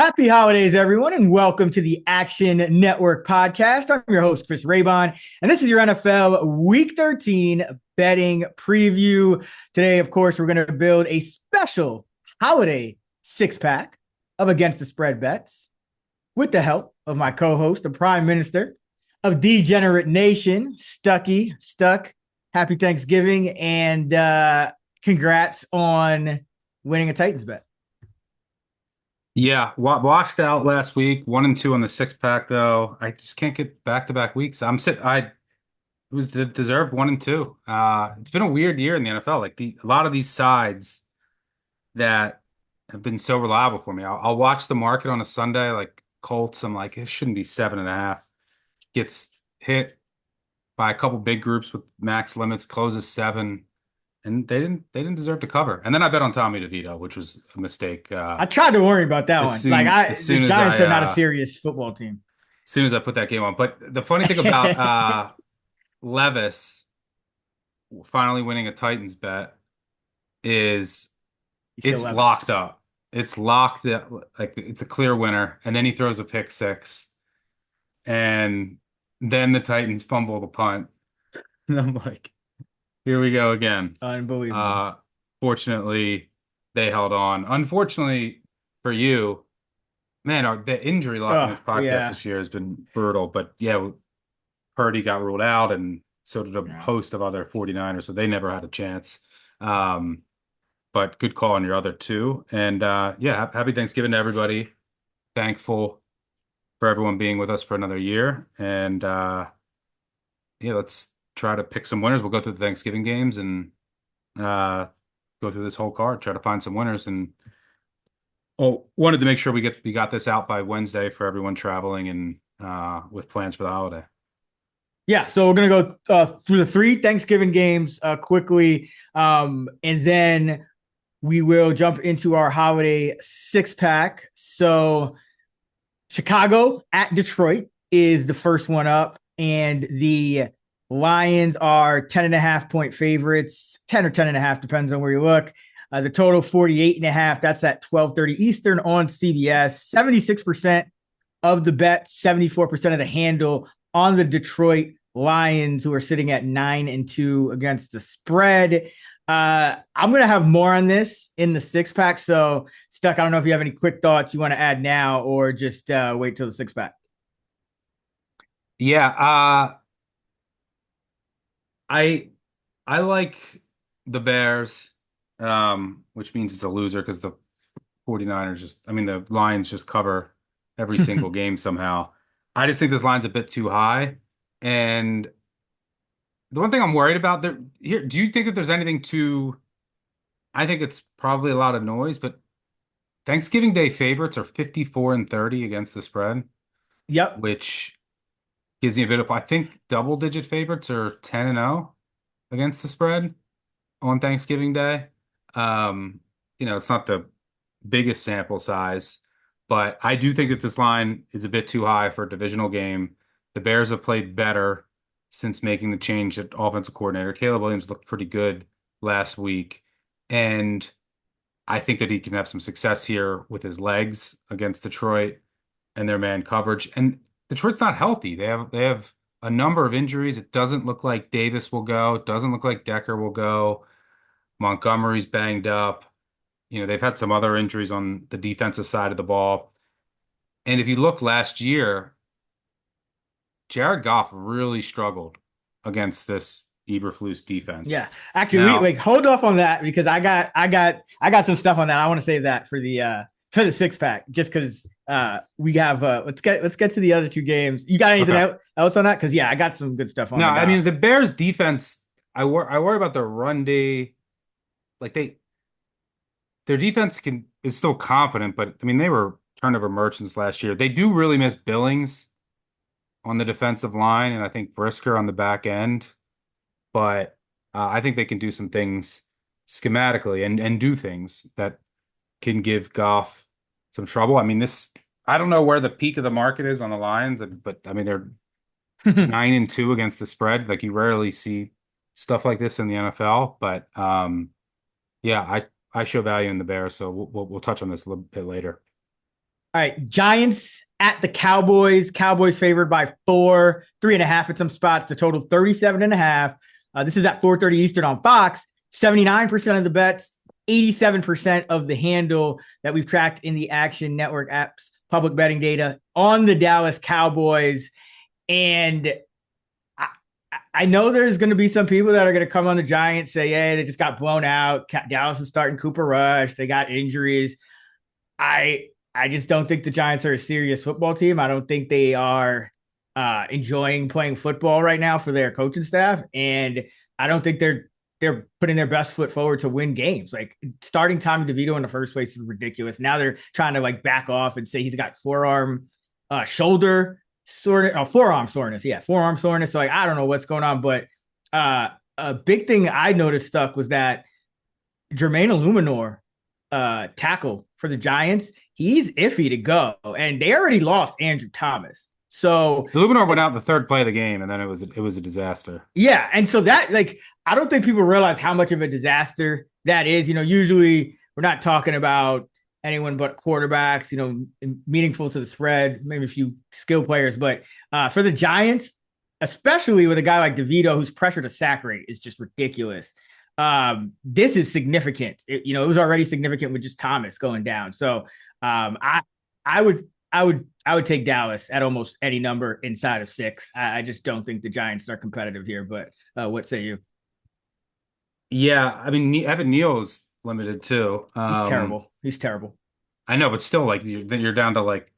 Happy holidays, everyone, and welcome to the Action Network podcast. I'm your host, Chris Raybon, and this is your NFL Week 13 betting preview. Today, of course, we're going to build a special holiday six-pack of Against the Spread bets with the help of my co-host, the Prime Minister of Degenerate Nation, Stuckey. Stuck, happy Thanksgiving, and congrats on winning a Titans bet. Yeah, washed out last week. 1-2 on the six pack though. I just can't get back-to-back weeks. I it was deserved 1-2. It's been a weird year in the NFL. Like a lot of these sides that have been so reliable for me. I'll watch the market on a Sunday, like Colts. I'm like, it shouldn't be 7.5. Gets hit by a couple big groups with max limits, closes 7. And they didn't deserve to cover. And then I bet on Tommy DeVito, which was a mistake. I tried to worry about that As one. Like soon as the soon as Giants are not a serious football team. put that game on. But the funny thing about Levis finally winning a Titans bet is He still it's Levis. locked up. It's locked up, like it's a clear winner. And then he throws a pick six, and then the Titans fumble the punt. And I'm like, here we go again. Unbelievable. Uh, Fortunately, they held on. Unfortunately for you, man, the injury luck in this Oh, podcast yeah. this year has been brutal. But yeah, Purdy got ruled out, and so did a Yeah. host of other 49ers, so they never had a chance. Um, but good call on your other two. And yeah, happy Thanksgiving to everybody. Thankful for everyone being with us for another year. And yeah, let's try to pick some winners. We'll go through the Thanksgiving games and uh, go through this whole card, try to find some winners. And wanted to make sure we got this out by Wednesday for everyone traveling and with plans for the holiday. Yeah, so we're gonna go through the three Thanksgiving games quickly, and then we will jump into our holiday six pack. So Chicago at Detroit is the first one up, and the Lions are 10.5 point favorites, 10 or 10.5, depends on where you look. The total 48.5. That's at 12:30 Eastern on CBS. 76% of the bet, 74% of the handle on the Detroit Lions, who are sitting at 9-2 against the spread. I'm gonna have more on this in the six pack. So, Stuck, I don't know if you have any quick thoughts you want to add now, or just wait till the six pack. Yeah, I I like the Bears, which means it's a loser because the 49ers I mean, the Lions just cover every single game somehow. I just think this line's a bit too high. And the one thing I'm worried about there here, do you think that there's anything to, I think it's probably a lot of noise, but Thanksgiving Day favorites are 54-30 against the spread, Yep. which gives me a bit of, I think double digit favorites are 10-0 against the spread on Thanksgiving Day. Um, it's not the biggest sample size, but I do think that this line is a bit too high for a divisional game. The Bears have played better since making the change at offensive coordinator. Caleb Williams looked pretty good last week, and I think that he can have some success here with his legs against Detroit and their man coverage. And Detroit's not healthy. They have a number of injuries. It doesn't look like Davis will go. It doesn't look like Decker will go. Montgomery's banged up. They've had some other injuries on the defensive side of the ball. And if you look last year, Jared Goff really struggled against this Eberflus defense. Yeah. Actually, we Now, like hold off on that because I got some stuff on that. I want to save that for the six pack, just because we have let's get to the other two games. You got anything okay. else on that? Because yeah, I got some good stuff on No, the I mean Goff. the Bears defense, I worry about their run day. Like their defense is still competent, but I mean they were turnover merchants last year. They do really miss Billings on the defensive line, and I think Brisker on the back end. But I think they can do some things schematically and do things that can give Goff some trouble. I mean, I don't know where the peak of the market is on the Lions, but I mean they're 9-2 against the spread. Like you rarely see stuff like this in the NFL. But yeah, I show value in the Bears, so we'll touch on this a little bit later. All right, Giants at the Cowboys. Cowboys favored by 4, 3.5 at some spots. The total 37.5. This is at 4:30 Eastern on Fox. 79% of the bets, 87% of the handle that we've tracked in the Action Network apps, public betting data on the Dallas Cowboys. And I know there's going to be some people that are going to come on the Giants, say, hey, they just got blown out. Dallas is starting Cooper Rush. They got injuries. I just don't think the Giants are a serious football team. I don't think they are enjoying playing football right now for their coaching staff, and I don't think they're putting their best foot forward to win games. Like starting Tommy DeVito in the first place is ridiculous. Now they're trying to like back off and say he's got shoulder forearm soreness. Yeah, forearm soreness. So like I don't know what's going on, but a big thing I noticed stuck was that Jermaine Illuminor, tackle for the Giants, he's iffy to go, and they already lost Andrew Thomas. So Illuminor went out in the third play of the game, and then it was a disaster. yeah, and so that like I don't think people realize how much of a disaster that is. Usually we're not talking about anyone but quarterbacks. Meaningful to the spread, maybe a few skill players, but for the Giants, especially with a guy like DeVito, whose pressure to sack rate is just ridiculous. This is significant. It was already significant with just Thomas going down. So I would take Dallas at almost any number inside of 6. I just don't think the Giants are competitive here. But what say you? Yeah, I mean, Evan Neal's limited too. He's terrible. He's terrible. I know, but still, like you're down to like,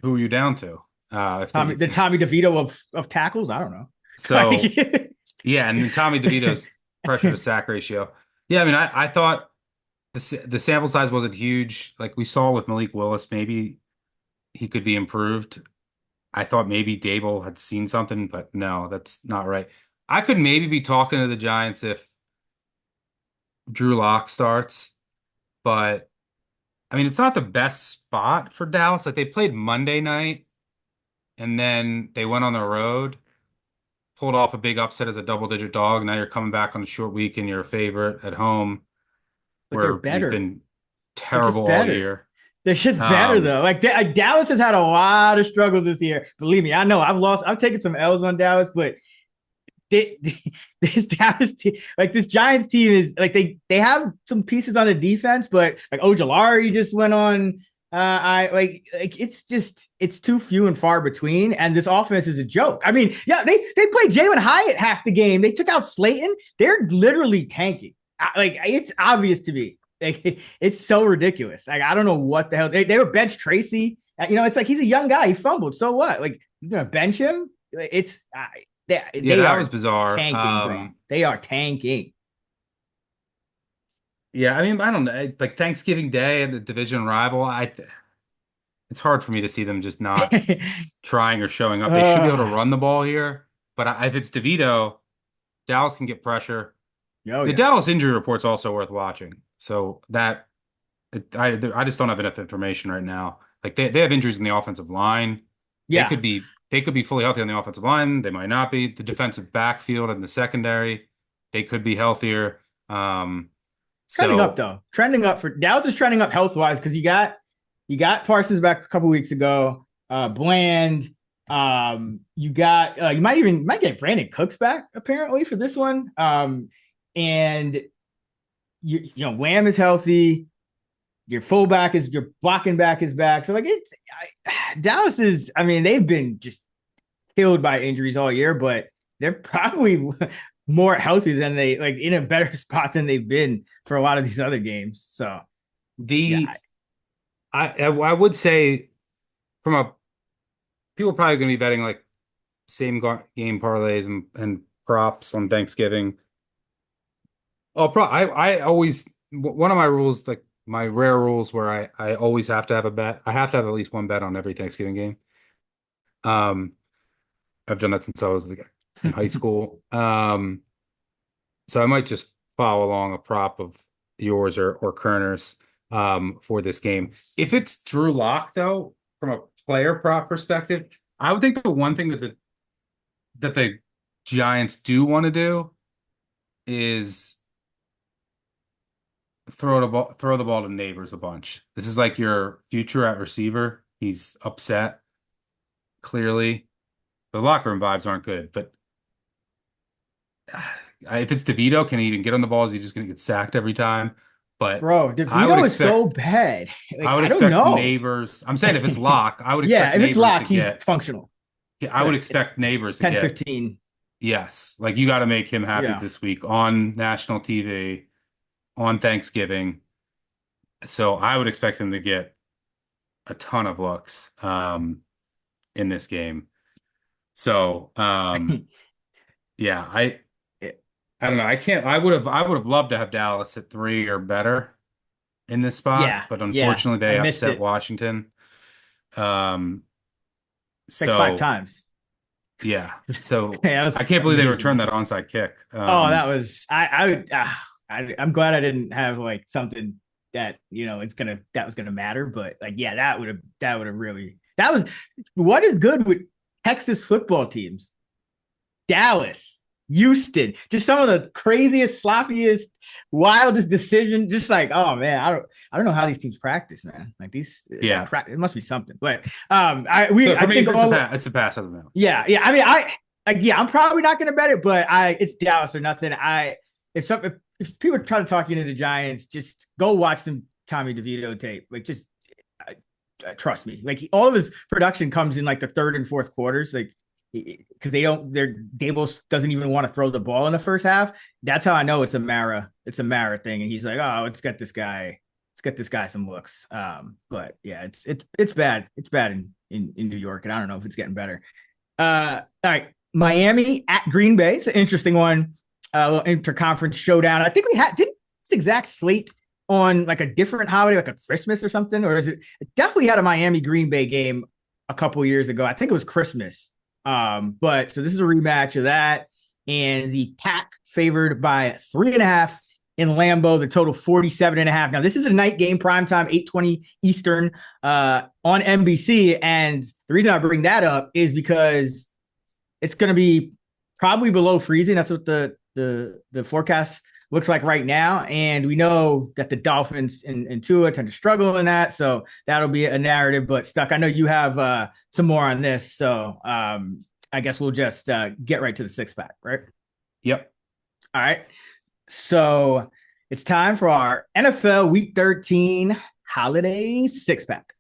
who are you down to? The Tommy DeVito of tackles. I don't know. So yeah, and then Tommy DeVito's pressure to sack ratio. Yeah, I mean, I thought the sample size wasn't huge. Like we saw with Malik Willis, maybe he could be improved. I thought maybe Dable had seen something, but no, that's not right. I could maybe be talking to the Giants if Drew Lock starts, but I mean, it's not the best spot for Dallas. Like they played Monday night and then they went on the road, pulled off a big upset as a double-digit dog. Now you're coming back on a short week and you're a favorite at home but they're where you've better. been They're just terrible all better. year. They're just better though. Like Dallas has had a lot of struggles this year. Believe me, I know I've taken some L's on Dallas, but this Dallas team, like this Giants team is like they have some pieces on the defense, but like Ojulari just went on. I like it's too few and far between, and this offense is a joke. I mean, yeah, they played Jalen Hyatt half the game. They took out Slayton. They're literally tanking. Like it's obvious to me. Like, it's so ridiculous. Like I don't know what the hell they were bench Tracy. It's like he's a young guy. He fumbled. So what? Like you're gonna bench him? It's Yeah, they that are was bizarre. tanking. They are tanking. Yeah, I mean, I don't know. Like Thanksgiving Day and the division rival, it's hard for me to see them just not trying or showing up. They should be able to run the ball here, but if it's DeVito, Dallas can get pressure. The Dallas injury report's also worth watching. So I just don't have enough information right now. Like they have injuries in the offensive line. Yeah, They could be fully healthy on the offensive line. They might not be. The defensive backfield and the secondary, they could be healthier. trending up though. Trending up for Dallas is trending up health wise because you got Parsons back a couple weeks ago. Bland. You got you might get Brandon Cooks back apparently for this one. And Wham is healthy. Your blocking back is back. So like Dallas is. I mean, they've been just killed by injuries all year, but they're probably more healthy than they like in a better spot than they've been for a lot of these other games. So I would say people are probably going to be betting like same game parlays and props on Thanksgiving. I always one of my rules, like my rare rules where I always have to have a bet. I have to have at least one bet on every Thanksgiving game. I've done that since I was in high school. So I might just follow along a prop of yours or Kerner's for this game. If it's Drew Lock, though, from a player prop perspective, I would think the one thing that the Giants do want to do is throw the ball to Neighbors a bunch. This is like your future at receiver. He's upset, clearly. The locker room vibes aren't good, but if it's DeVito, can he even get on the ball? Is he just going to get sacked every time? But Bro, I would DeVito is so expect bad. I Like, would I don't expect know. Neighbors. I'm saying if it's lock, I would Yeah, expect if it's Neighbors to lock, he's get. functional. Yeah, I would But expect Neighbors to 10, get. 15. Yes, like you got to make him happy Yeah. this week on national TV on Thanksgiving. So I would expect him to get a ton of looks in this game. So yeah, I don't know. I can't. I would have loved to have Dallas at 3 or better in this spot, Yeah. but Yeah. unfortunately I they missed upset it Washington. Um, like 5 so times. yeah. So Yeah, that I was can't believe they returned amazing. that onside kick. Oh, that was I'm glad I didn't have like something that that was gonna matter, but like yeah, that would have really that was what is good with Texas football teams. Dallas, Houston, just some of the craziest, sloppiest, wildest decision. Just like, oh man, I don't know how these teams practice, man. Like Yeah. it must be something. But So for I me, think all it's a pass. Doesn't matter. yeah, yeah. I mean, I'm probably not going to bet it, but it's Dallas or nothing. If people try to talk you into the Giants, just go watch some Tommy DeVito tape. Like, just trust me. Like, all of his production comes in like the third and fourth quarters. Like, because their Dable doesn't even want to throw the ball in the first half. That's how I know it's a Mara thing. And he's like, oh, let's get this guy some looks. But yeah, it's bad. It's bad in New York, and I don't know if it's getting better. All right, Miami at Green Bay. It's an interesting one. Little interconference showdown. I think we had did this exact slate on like a different holiday, like a Christmas or something, or is it definitely had a Miami Green Bay game a couple years ago. I think it was Christmas. But so this is a rematch of that, and the Pack favored by 3.5 in Lambeau. The total 47.5. Now this is a night game, primetime, 8:20 Eastern, on NBC. And the reason I bring that up is because it's going to be probably below freezing. That's what the forecast looks like right now. And we know that the Dolphins and Tua tend to struggle in that. So that'll be a narrative. But Stuck, I know you have some more on this. So I guess we'll just get right to the 6-pack, right? Yep. All right. So it's time for our NFL Week 13 holiday 6-pack.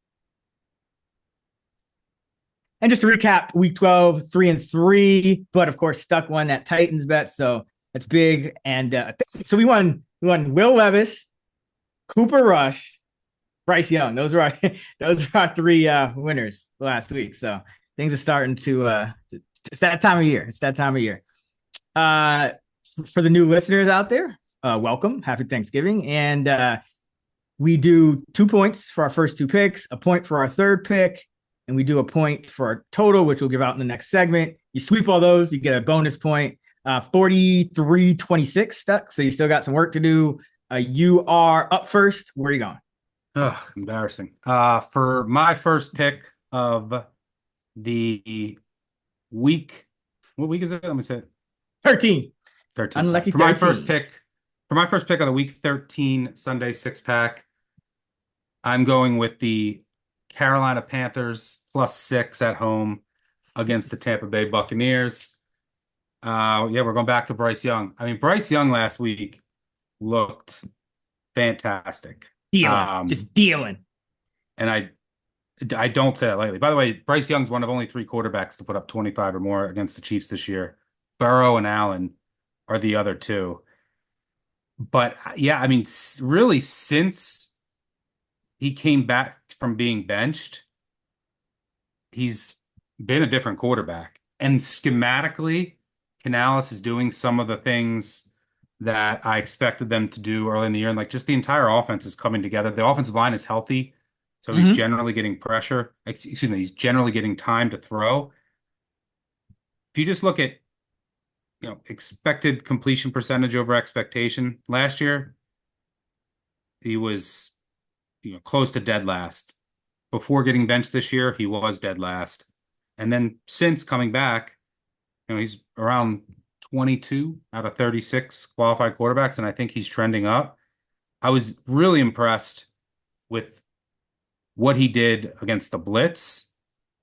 And just to recap, week 12, 3-3, but of course, Stuck won that Titans bet. So that's big. And so we won Will Levis, Cooper Rush, Bryce Young. Those are our 3 winners last week. So things are starting to it's that time of year. It's that time of year. For the new listeners out there, welcome. Happy Thanksgiving. And we do 2 points for our first 2 picks, a point for our third pick, and we do a point for our total, which we'll give out in the next segment. You sweep all those, you get a bonus point. 43-26 Stuck. So you still got some work to do. You are up first. Where are you going? Oh, embarrassing. For my first pick of the week, what week is it? Let me say 13. 13. Unlucky For my 13. first pick of the week 13 Sunday 6-pack, I'm going with the Carolina Panthers +6 at home against the Tampa Bay Buccaneers. Yeah, we're going back to Bryce Young. I mean, Bryce Young last week looked fantastic. Dealing. Just dealing. And I don't say that lightly. By the way, Bryce Young's one of only 3 quarterbacks to put up 25 or more against the Chiefs this year. Burrow and Allen are the other 2. But yeah, I mean, really, since he came back from being benched, he's been a different quarterback. And schematically, Canales is doing some of the things that I expected them to do early in the year. And like just the entire offense is coming together. The offensive line is healthy. So he's Mm-hmm. generally getting pressure. Excuse me, he's generally getting time to throw. If you just look at, expected completion percentage over expectation last year, he was, close to dead last. Before getting benched this year, he was dead last. And then since coming back, he's around 22 out of 36 qualified quarterbacks, and I think he's trending up. I was really impressed with what he did against the blitz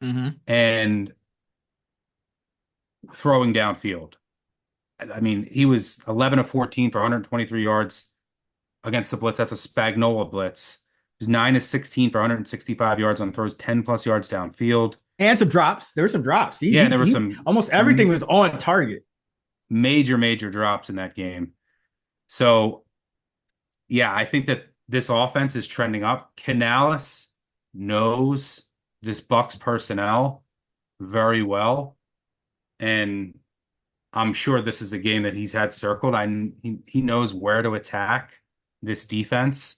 Mm-hmm. and throwing downfield. I mean, he was 11 of 14 for 123 yards against the blitz. That's a Spagnola blitz. He was 9 of 16 for 165 yards on throws, 10 plus yards downfield. And some drops. There were some drops. Yeah, and there were He some almost everything was on target. major drops in that game. So, yeah, I think that this offense is trending up. Canales knows this Bucs personnel very well, and I'm sure this is a game that he's had circled. He knows where to attack this defense,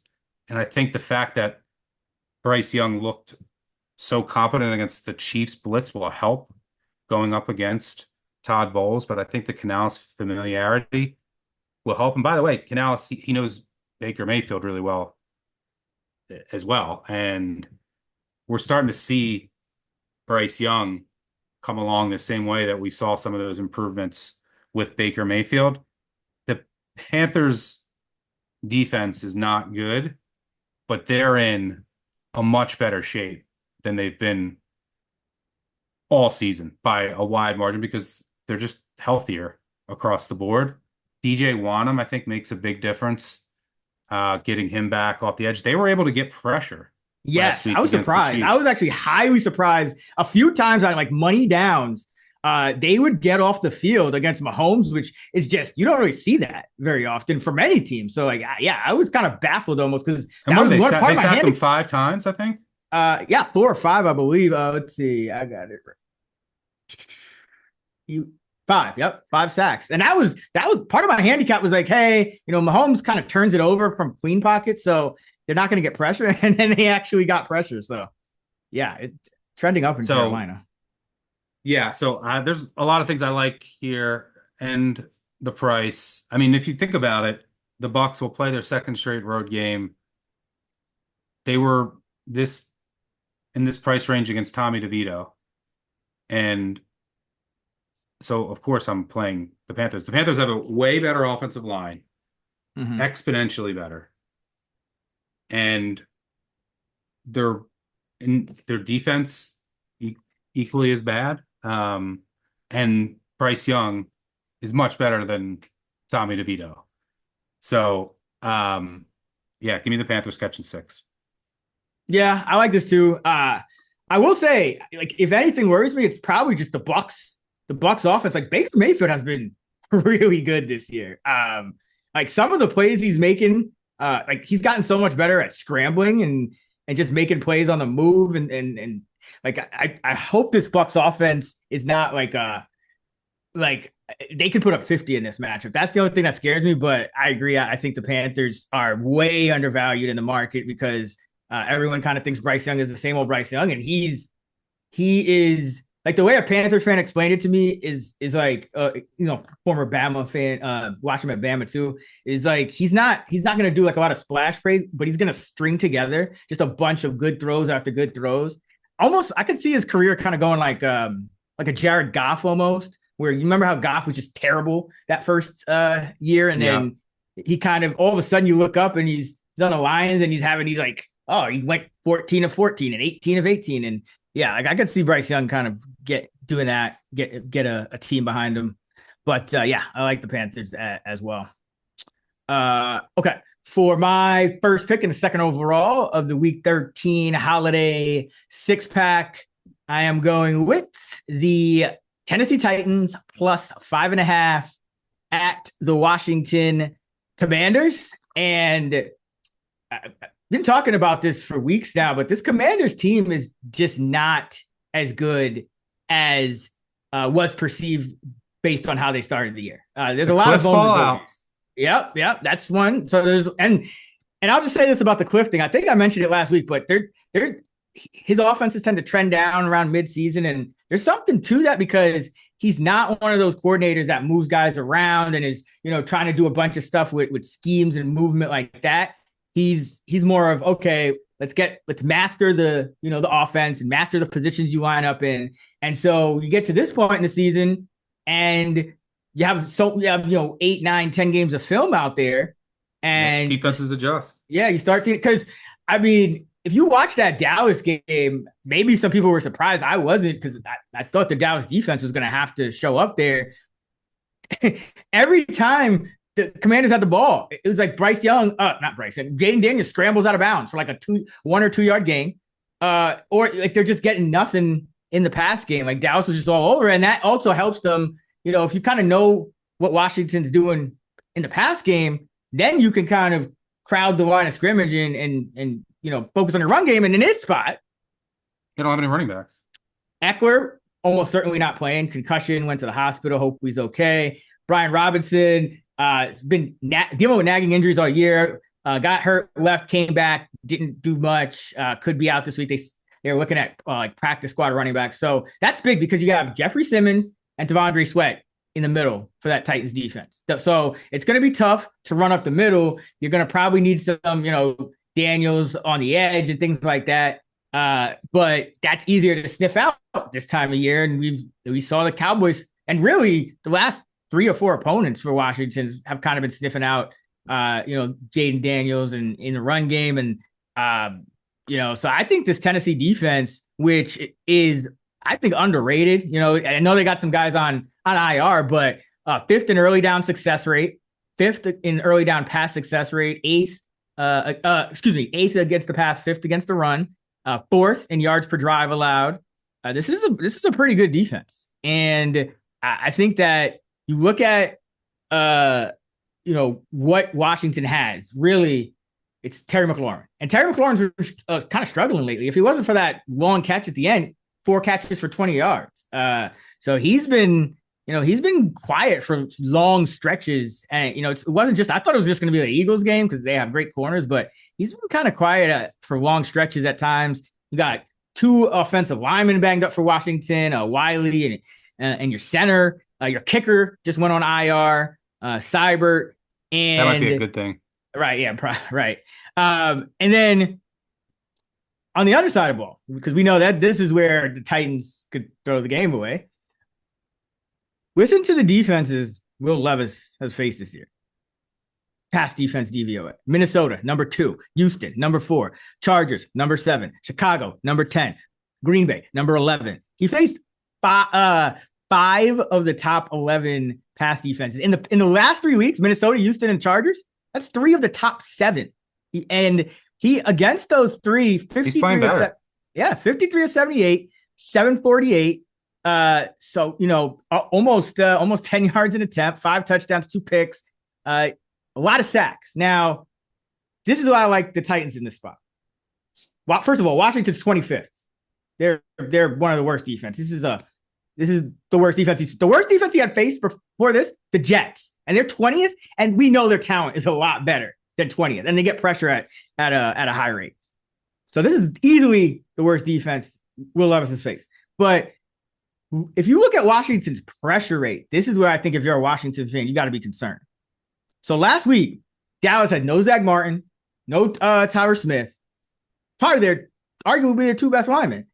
and I think the fact that Bryce Young looked so competent against the Chiefs blitz will help going up against Todd Bowles. But I think the Canales familiarity will help. And by the way, Canales he knows Baker Mayfield really well as well, and we're starting to see Bryce Young come along the same way that we saw some of those improvements with Baker Mayfield. The Panthers defense is not good, but they're in a much better shape than they've been all season by a wide margin because they're just healthier across the board. DJ Wanham, I think, makes a big difference, getting him back off the edge. They were able to get pressure last Yes, week I was against the surprised. I was Chiefs. actually highly surprised. A few times on like money downs, they would get off the field against Mahomes, which is just you don't really see that very often from any team. So like, yeah, I was kind of baffled almost because And that what was one part they of my sacked him hand. 5 times, I think. Yeah, 4 or 5, I believe. Let's see, I got it. You 5, yep, 5 sacks, and that was part of my handicap. Was like, hey, Mahomes kind of turns it over from clean pockets, so they're not going to get pressure, and then they actually got pressure. So yeah, it's trending up in So Carolina. yeah, so there's a lot of things I like here, and the price. I mean, if you think about it, the Bucs will play their second straight road game. They were this in this price range against Tommy DeVito, and so of course I'm playing the Panthers. The Panthers have a way better offensive line, Mm-hmm. exponentially better, and their their defense e equally as bad. And Bryce Young is much better than Tommy DeVito. So, yeah, give me the Panthers catching 6. Yeah, I like this too. I will say, like, if anything worries me, it's probably just the Bucs. The Bucs offense, like Baker Mayfield, has been really good this year. Like some of the plays he's making, like he's gotten so much better at scrambling and just making plays on the move, and like I hope this Bucs offense is not like they could put up 50 in this matchup. That's the only thing that scares me. But I agree. I think the Panthers are way undervalued in the market because everyone kind of thinks Bryce Young is the same old Bryce Young, and he is like the way a Panthers fan explained it to me is like former Bama fan, watch him at Bama too, is like he's not gonna do like a lot of splash plays, but he's gonna string together just a bunch of good throws after good throws. Almost I could see his career kind of going like a Jared Goff almost, where you remember how Goff was just terrible that first year, and Yeah. then he kind of all of a sudden you look up and he's on the Lions and he's having these like, oh, he went 14 of 14 and 18 of 18. And yeah, like I could see Bryce Young kind of doing that, get a team behind him. But yeah, I like the Panthers as well. Okay. For my first pick and the second overall of the week 13 holiday 6-pack, I am going with the Tennessee Titans plus 5.5 at the Washington Commanders. And I've been talking about this for weeks now, but this Commanders team is just not as good as was perceived based on how they started the year. There's The a lot of cliff fallout. vulnerabilities. Yep, that's one. So there's and I'll just say this about the Cliff thing. I think I mentioned it last week, but his offenses tend to trend down around midseason, and there's something to that because he's not one of those coordinators that moves guys around and is trying to do a bunch of stuff with schemes and movement like that. He's more of, okay, let's master the the offense and master the positions you line up in. And so you get to this point in the season and you have 8, 9, 10 games of film out there, and Defenses adjust. yeah, you start seeing, because I mean, if you watch that Dallas game, maybe some people were surprised. I wasn't, because I thought the Dallas defense was going to have to show up there. Every time the Commanders had the ball, it was like Bryce Young, not Bryce, Jaden Daniels scrambles out of bounds for like a 1 or 2 yard gain. Or like they're just getting nothing in the pass game. Like Dallas was just all over. And that also helps them, if you kind of know what Washington's doing in the pass game, then you can kind of crowd the line of scrimmage and focus on your run game. And in his spot, They don't have any running backs. Eckler, almost certainly not playing. Concussion, went to the hospital. Hope he's okay. Brian Robinson has been dealing with nagging injuries all year. Got hurt, left, came back, didn't do much. Could be out this week. They're looking at like practice squad running backs. So that's big because you have Jeffrey Simmons and Devondre Sweat in the middle for that Titans defense. So it's going to be tough to run up the middle. You're going to probably need some, Daniels on the edge and things like that. But that's easier to sniff out this time of year. And we saw the Cowboys, and really the last 3 or 4 opponents for Washington have kind of been sniffing out Jaden Daniels and in the run game. And so I think this Tennessee defense, which is, I think, underrated. I know they got some guys on IR, but 5th in early down success rate, 5th in early down pass success rate, 8th against the pass, 5th against the run, 4th in yards per drive allowed. This is a pretty good defense. And I think that you look at what Washington has, really, it's Terry McLaurin. And Terry McLaurin's kind of struggling lately. If he wasn't for that long catch at the end, 4 catches for 20 yards. So he's been quiet for long stretches. And, it wasn't just, I thought it was just going to be the Eagles game because they have great corners, but he's been kind of quiet for long stretches at times. You got 2 offensive linemen banged up for Washington, Wiley and your center. Your kicker just went on IR, Seibert. And that might be a good thing. Right. Yeah. Right. And then on the other side of the ball, because we know that this is where the Titans could throw the game away. Listen to the defenses Will Levis has faced this year. Pass defense DVOA. Minnesota, number 2. Houston, number 4. Chargers, number 7. Chicago, number 10. Green Bay, number 11. He faced 5 of the top 11 pass defenses. In the last 3 weeks, Minnesota, Houston, and Chargers, that's 3 of the top 7. And he, against those 3, 53 of 78, 748. So, almost 10 yards an attempt, 5 touchdowns, 2 picks, a lot of sacks. Now, this is why I like the Titans in this spot. Well, first of all, Washington's 25th. They're one of the worst defenses. This is the worst defense. The worst defense he had faced before this, the Jets, and they're 20th. And we know their talent is a lot better than 20th, and they get pressure at a high rate. So this is easily the worst defense Will Levis has faced. But if you look at Washington's pressure rate, this is where I think if you're a Washington fan, you got to be concerned. So last week, Dallas had no Zach Martin, no Tyler Smith. Probably arguably their 2 best linemen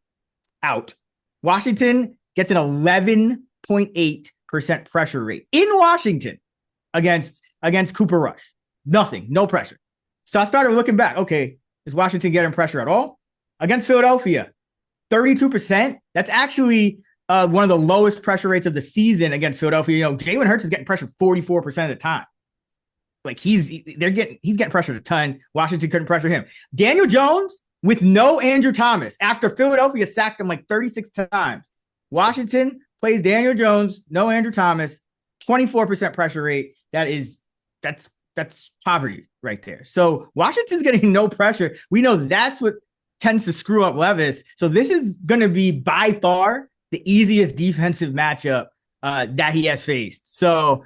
out. Washington gets an 11.8% pressure rate in Washington against Cooper Rush. Nothing, no pressure. So I started looking back. Okay, is Washington getting pressure at all? Against Philadelphia, 32%. That's actually one of the lowest pressure rates of the season against Philadelphia. Jalen Hurts is getting pressured 44% of the time. Like he's getting pressured a ton. Washington couldn't pressure him. Daniel Jones with no Andrew Thomas after Philadelphia sacked him like 36 times. Washington plays Daniel Jones, no Andrew Thomas, 24% pressure rate. That's poverty right there. So Washington's getting no pressure. We know that's what tends to screw up Levis. So this is going to be by far the easiest defensive matchup that he has faced. So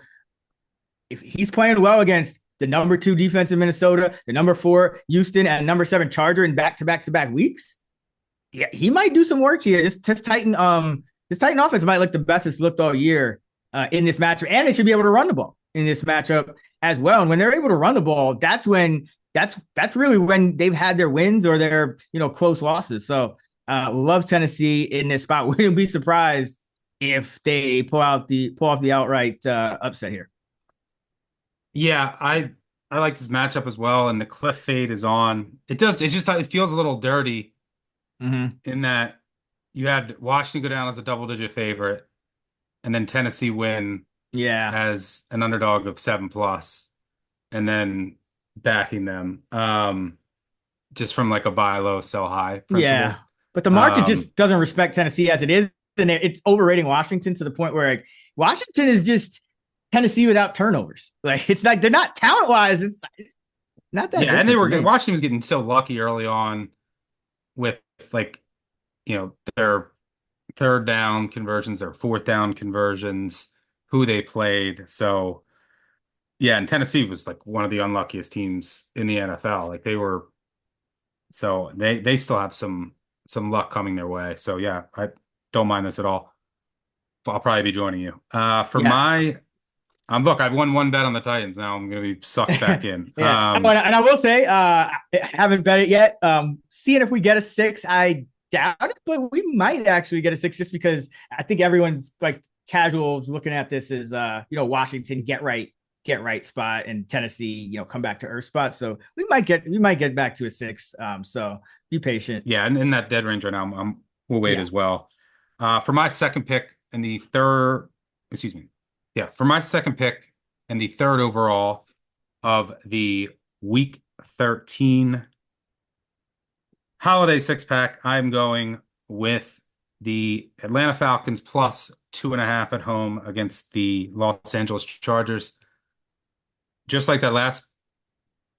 if he's playing well against the number 2 defense in Minnesota, the number 4 Houston, and number 7 Charger in back-to-back weeks, yeah, he might do some work here. This Titan offense might look the best it's looked all year in this matchup, and they should be able to run the ball in this matchup as well. And when they're able to run the ball, that's really when they've had their wins or their close losses. So love Tennessee in this spot. Wouldn't be surprised if they pull off the outright upset here. Yeah, I I like this matchup as well, and the cliff fade is on. It feels a little dirty Hmm. in that you had Washington go down as a double-digit favorite, and then Tennessee win Yeah. as an underdog of 7+, and then backing them, just from like a buy low, sell high Yeah. principle. But the market Um, just doesn't respect Tennessee as it is. And it's overrating Washington to the point where like Washington is just Tennessee without turnovers. Like it's like they're not talent wise. It's not that yeah, and different to me. Washington was getting so lucky early on with like, their third down conversions, their fourth down conversions, who they played. So yeah, and Tennessee was like one of the unluckiest teams in the NFL. Like they still have some luck coming their way. So yeah, I don't mind this at all. I'll probably be joining you. For Yeah. my look, I've won one bet on the Titans. Now I'm gonna be sucked back in. Yeah. Oh, and I will say, I haven't bet it yet. Seeing if we get a six, I doubt it, but we might actually get a six just because I think everyone's like casual looking at this as Washington get right spot and Tennessee, come back to earth spot. So we might get back to a six. So be patient. Yeah, and in that dead range right now, we'll wait Yeah. as well. For my second pick and the third, excuse me. Yeah, for my second pick and the third overall of the week 13 holiday six pack, I'm going with the Atlanta Falcons plus 2.5 at home against the Los Angeles Chargers. Just like that last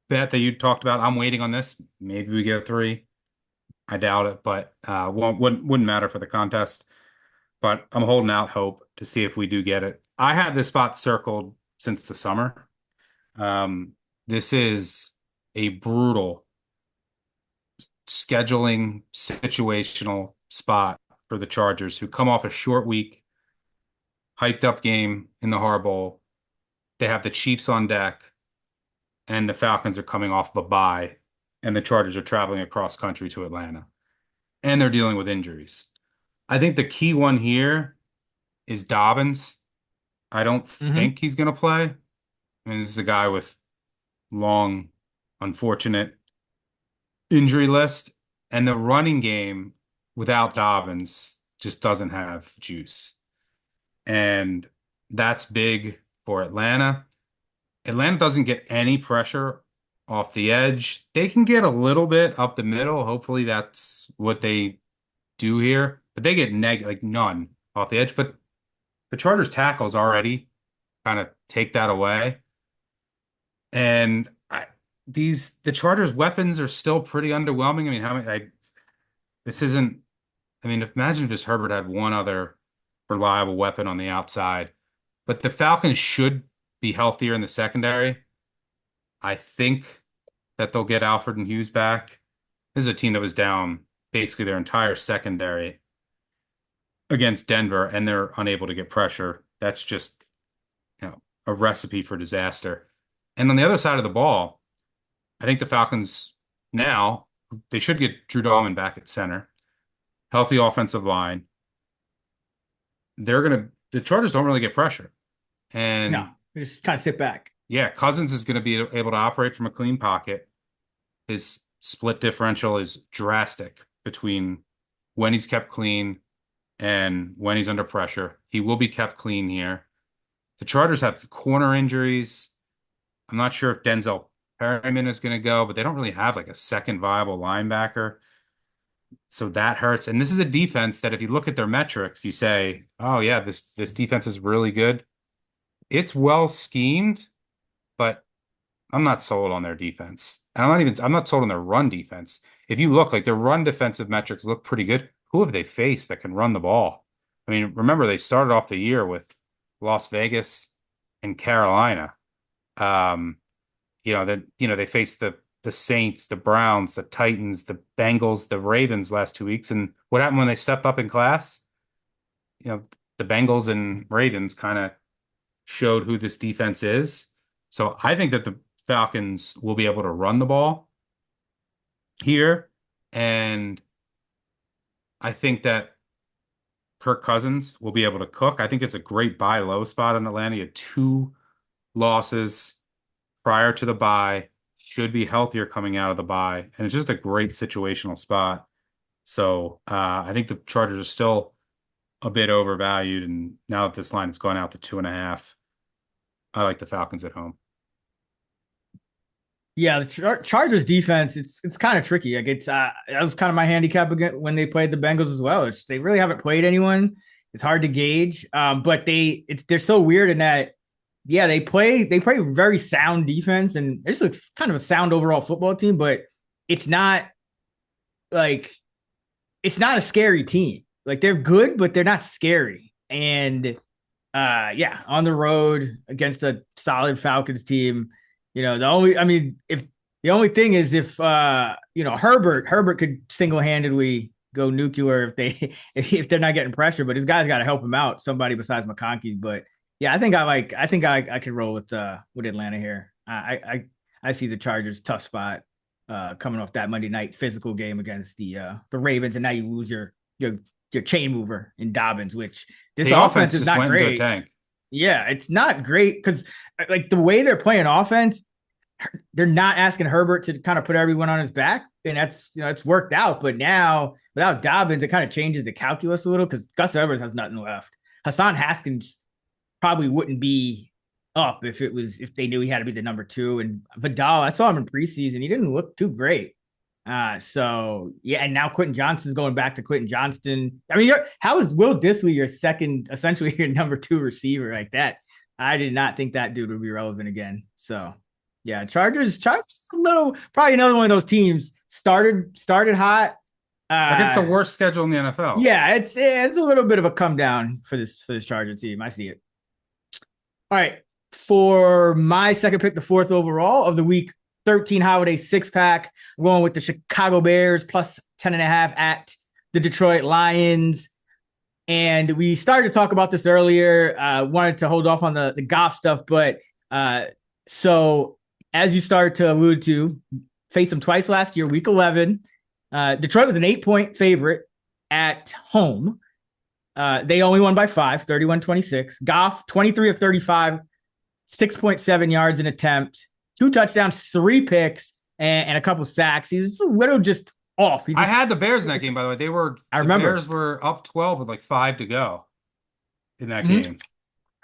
bet that you talked about, I'm waiting on this. Maybe we get a three. I doubt it, but wouldn't matter for the contest. But I'm holding out hope to see if we do get it. I had this spot circled since the summer. This is a brutal scheduling situational spot for the Chargers, who come off a short week, hyped up game in the Hard Bowl. They have the Chiefs on deck, and the Falcons are coming off of a bye, and the Chargers are traveling across country to Atlanta, and they're dealing with injuries. I think the key one here is Dobbins. I don't Mm-hmm. think he's going to play. I mean, this is a guy with long, unfortunate injury list, and the running game without Dobbins just doesn't have juice. And that's big for Atlanta. Atlanta doesn't get any pressure off the edge. They can get a little bit up the middle. Hopefully that's what they do here, but they get like none off the edge. But the Chargers tackles already kind of take that away. And the Chargers weapons are still pretty underwhelming. I mean, this isn't, I mean, imagine if just Herbert had one other reliable weapon on the outside, but the Falcons should be healthier in the secondary. I think that they'll get Alfred and Hughes back. This is a team that was down basically their entire secondary against Denver, and they're unable to get pressure. That's just, a recipe for disaster. And on the other side of the ball, I think the Falcons now, they should get Drew Dalman back at center. Healthy offensive line. The Chargers don't really get pressure. No, And just kind of sit back. yeah, Cousins is going to be able to operate from a clean pocket. His split differential is drastic between when he's kept clean and when he's under pressure. He will be kept clean here. The Chargers have corner injuries. I'm not sure if Denzel Perryman is going to go, but they don't really have like a second viable linebacker. So that hurts. And this is a defense that if you look at their metrics, you say, "Oh yeah, this defense is really good." It's well schemed, but I'm not sold on their defense. And I'm not sold on their run defense. If you look, like their run defensive metrics look pretty good. Who have they faced that can run the ball? I mean, remember they started off the year with Las Vegas and Carolina. Um, they faced the Saints, the Browns, the Titans, the Bengals, the Ravens last 2 weeks. And what happened when they stepped up in class? The Bengals and Ravens kind of showed who this defense is. So I think that the Falcons will be able to run the ball here. And I think that Kirk Cousins will be able to cook. I think it's a great buy low spot in Atlanta. You had two losses prior to the bye, should be healthier coming out of the bye, and it's just a great situational spot. So I think the Chargers are still a bit overvalued, and now that this line has gone out to 2.5, I like the Falcons at home. Yeah, the Chargers defense, it's kind of tricky. Like that was kind of my handicap again when they played the Bengals as well. They really haven't played anyone. It's hard to gauge. But they're so weird in that, yeah, they play very sound defense, and this looks kind of a sound overall football team, but it's not like it's not a scary team. Like they're good, but they're not scary. And yeah, on the road against a solid Falcons team. If the only thing is if Herbert could single-handedly go nuclear if they're not getting pressure, but his guys got to help him out. Somebody besides McConkey, but yeah, I can roll with Atlanta here. I see the Chargers tough spot coming off that Monday night physical game against the Ravens, and now you lose your chain mover in Dobbins, which this offense is not great. Yeah, it's not great because like the way they're playing offense, they're not asking Herbert to kind of put everyone on his back, and it's worked out. But now without Dobbins, it kind of changes the calculus a little because Gus Edwards has nothing left. Hassan Haskins probably wouldn't be up if they knew he had to be the number 2. And Vidal, I saw him in preseason, he didn't look too great. So yeah, and now Quentin Johnston's going back to Quentin Johnston. I mean, how is Will Dissly your second, essentially your number 2 receiver like that? I did not think that dude would be relevant again. So yeah, Chargers probably another one of those teams started hot. It's the worst schedule in the NFL. Yeah, it's a little bit of a come down for this Charger team. I see it. All right, for my second pick, the 4th overall of the week 13 holiday 6-pack. I'm going with the Chicago Bears plus 10.5 at the Detroit Lions. And we started to talk about this earlier. Wanted to hold off on the Goff stuff, but so as you started to allude to, faced them twice last year, week 11. Detroit was an 8-point favorite at home. They only won by 5, 31-26. Goff, 23 of 35, 6.7 yards an attempt, 2 touchdowns, 3 picks, and a couple sacks. He's a little just off. I had the Bears in that game, by the way. The Bears were up 12 with like 5 to go in that game.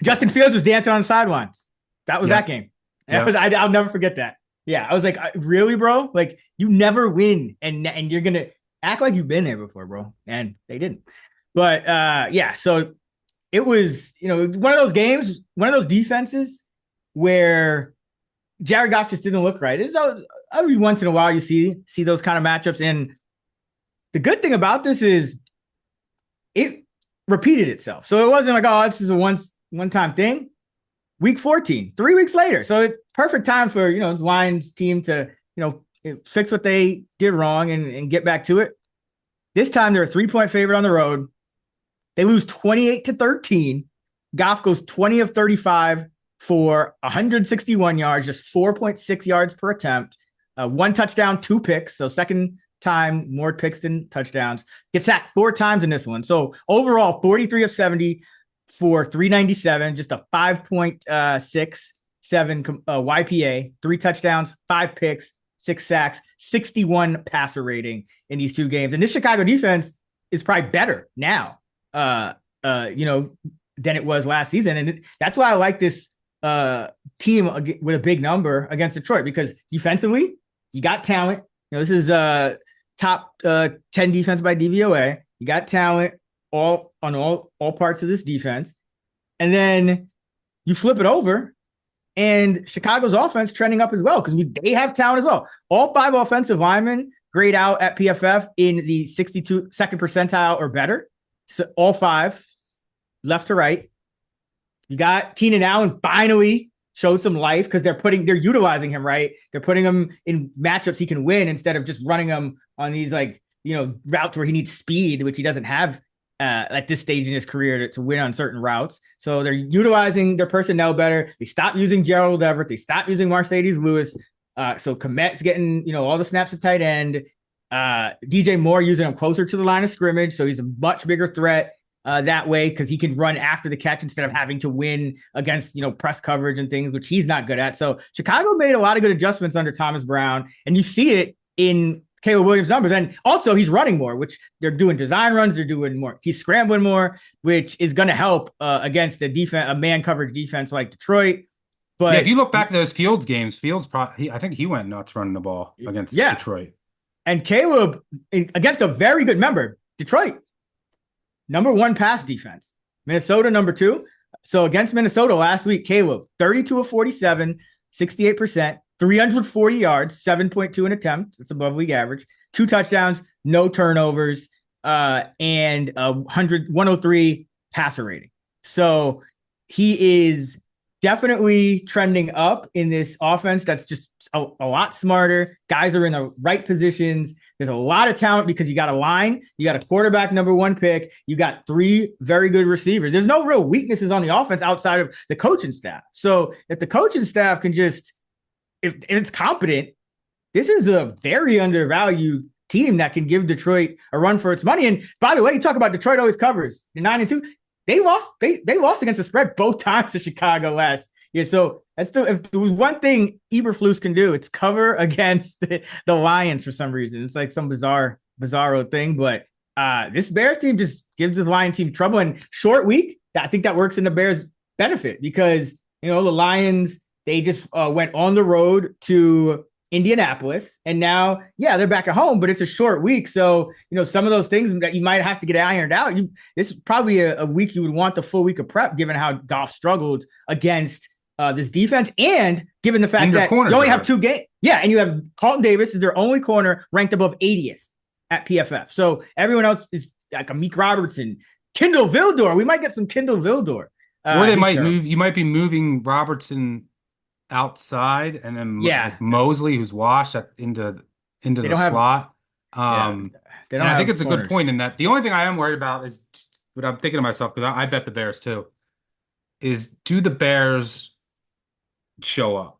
Justin Fields was dancing on the sidelines. That was that game. I'll never forget that. Yeah, I was like, really, bro? Like, you never win, and you're going to act like you've been there before, bro. And they didn't. But, yeah, so it was, one of those games, one of those defenses where Jared Goff just didn't look right. It's every once in a while you see those kind of matchups. And the good thing about this is it repeated itself. So it wasn't like, oh, this is a one-time thing. Week 14, 3 weeks later. So it's perfect time for, this Lions team to, fix what they did wrong and get back to it. This time they're a 3-point favorite on the road. They lose 28-13. Goff goes 20 of 35 for 161 yards, just 4.6 yards per attempt, 1 touchdown, 2 picks. So second time, more picks than touchdowns. Gets sacked 4 times in this one. So overall, 43 of 70 for 397, just a 5.67 YPA, 3 touchdowns, 5 picks, 6 sacks, 61 passer rating in these 2 games. And this Chicago defense is probably better now, than it was last season. And that's why I like this team with a big number against Detroit, because defensively, you got talent. This is top 10 defense by DVOA. You got talent all parts of this defense. And then you flip it over, and Chicago's offense trending up as well, because they have talent as well. All 5 offensive linemen grade out at PFF in the 62 second percentile or better. So all 5, left to right. You got Keenan Allen finally showed some life because they're utilizing him right. They're putting him in matchups he can win instead of just running him on these routes where he needs speed, which he doesn't have at this stage in his career to win on certain routes. So they're utilizing their personnel better. They stopped using Gerald Everett. They stopped using Mercedes Lewis. So Komet's getting, all the snaps at tight end. DJ Moore using him closer to the line of scrimmage. So he's a much bigger threat that way because he can run after the catch instead of having to win against, press coverage and things, which he's not good at. So Chicago made a lot of good adjustments under Thomas Brown, and you see it in Caleb Williams' numbers. And also he's running more, which they're doing design runs. They're doing more. He's scrambling more, which is going to help against a man coverage defense like Detroit. But yeah, if you look back at those Fields games, I think he went nuts running the ball against Detroit. And Caleb against a very good member, Detroit, number 1 pass defense. Minnesota, number 2. So against Minnesota last week, Caleb, 32 of 47, 68%, 340 yards, 7.2 an attempt. That's above league average. 2 touchdowns, no turnovers, and 103 passer rating. So he is definitely trending up in this offense that's just a lot smarter. Guys are in the right positions. There's a lot of talent because you got a line, you got a quarterback number 1 pick, you got 3 very good receivers. There's no real weaknesses on the offense outside of the coaching staff. So if the coaching staff can just, if it's competent, this is a very undervalued team that can give Detroit a run for its money. And by the way, you talk about Detroit always covers. They're 9-2. They lost against the spread both times to Chicago last year. So that's if there was one thing Eberflus can do, it's cover against the Lions for some reason. It's like some bizarro thing. But this Bears team just gives this Lion team trouble. And short week, I think that works in the Bears' benefit because the Lions, they just went on the road to Indianapolis, and now, they're back at home, but it's a short week. So, some of those things that you might have to get ironed out. This is probably a week you would want the full week of prep, given how Goff struggled against this defense, and given the fact that you only have 2 games. Yeah, and you have Carlton Davis is their only corner ranked above 80th at PFF. So everyone else is like a Meek Robertson, Kindle Vildor. We might get some Kindle Vildor. Or they might move. You might be moving Robertson outside, and then like Mosley, who's washed into the slot. And I think it's a good point in that. The only thing I am worried about is what I'm thinking to myself, because I bet the Bears too, is do the Bears show up?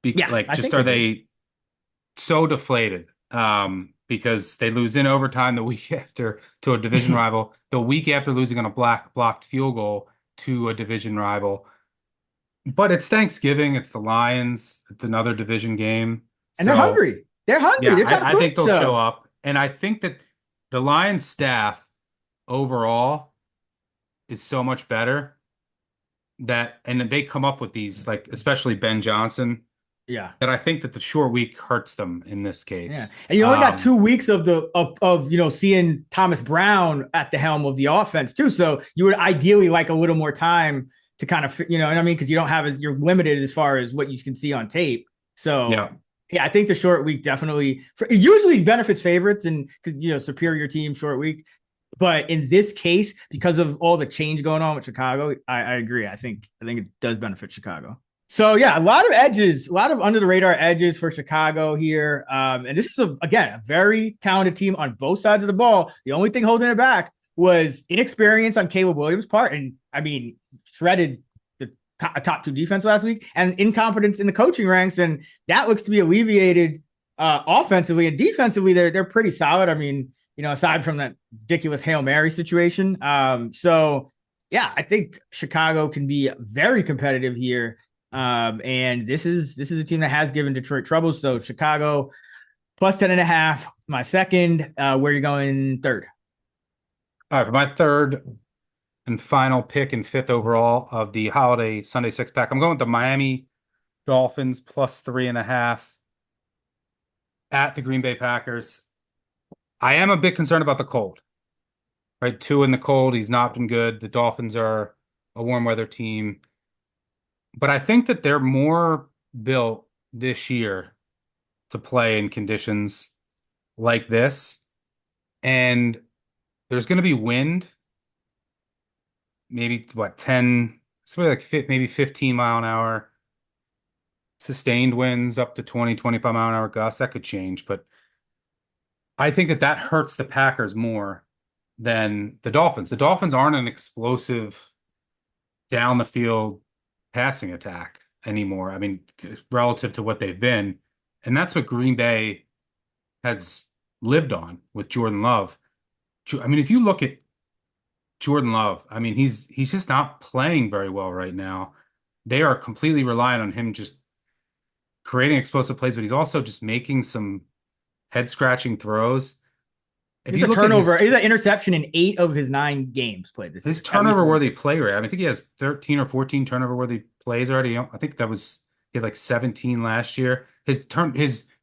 Are they so deflated? Because they lose in overtime the week after to a division rival, the week after losing on a blocked field goal to a division rival. But it's Thanksgiving. It's the Lions. It's another division game. And they're hungry. They're hungry. Yeah, I think they'll show up. And I think that the Lions staff overall is so much better and they come up with these, like, especially Ben Johnson. Yeah. That I think that the short week hurts them in this case. Yeah. And you only got 2 weeks of seeing Thomas Brown at the helm of the offense too. So you would ideally like a little more time to kind of, what I mean? Because you don't have, you're limited as far as what you can see on tape. So yeah, I think the short week definitely it usually benefits favorites and superior team short week. But in this case, because of all the change going on with Chicago, I agree. I think it does benefit Chicago. So yeah, a lot of edges, a lot of under the radar edges for Chicago here. And this is a very talented team on both sides of the ball. The only thing holding it back was inexperience on Caleb Williams' part. And I mean, shredded a top 2 defense last week, and incompetence in the coaching ranks. And that looks to be alleviated offensively, and defensively. They're pretty solid. I mean, aside from that ridiculous Hail Mary situation. So yeah, I think Chicago can be very competitive here. And this is a team that has given Detroit trouble. So Chicago plus 10.5, my second. Where you going third? All right, for my third and final pick and 5th overall of the holiday Sunday 6-pack, I'm going with the Miami Dolphins plus 3.5 at the Green Bay Packers. I am a bit concerned about the cold. Right, 2 in the cold. He's not been good. The Dolphins are a warm weather team. But I think that they're more built this year to play in conditions like this. And there's going to be wind, maybe 10, maybe 15 mile an hour, sustained winds up to 20, 25 mile an hour gusts. That could change. But I think that hurts the Packers more than the Dolphins. The Dolphins aren't an explosive down the field passing attack anymore. I mean, relative to what they've been. And that's what Green Bay has lived on with Jordan Love. I mean, if you look at Jordan Love. I mean, he's just not playing very well right now. They are completely reliant on him just creating explosive plays, but he's also just making some head scratching throws. If He's you a look at turnover. He's an interception in 8 of his 9 games played this his year. At least turnover one. worthy play rate, I mean, I think he has 13 or 14 turnover worthy plays already. I think that was he had like 17 last year. His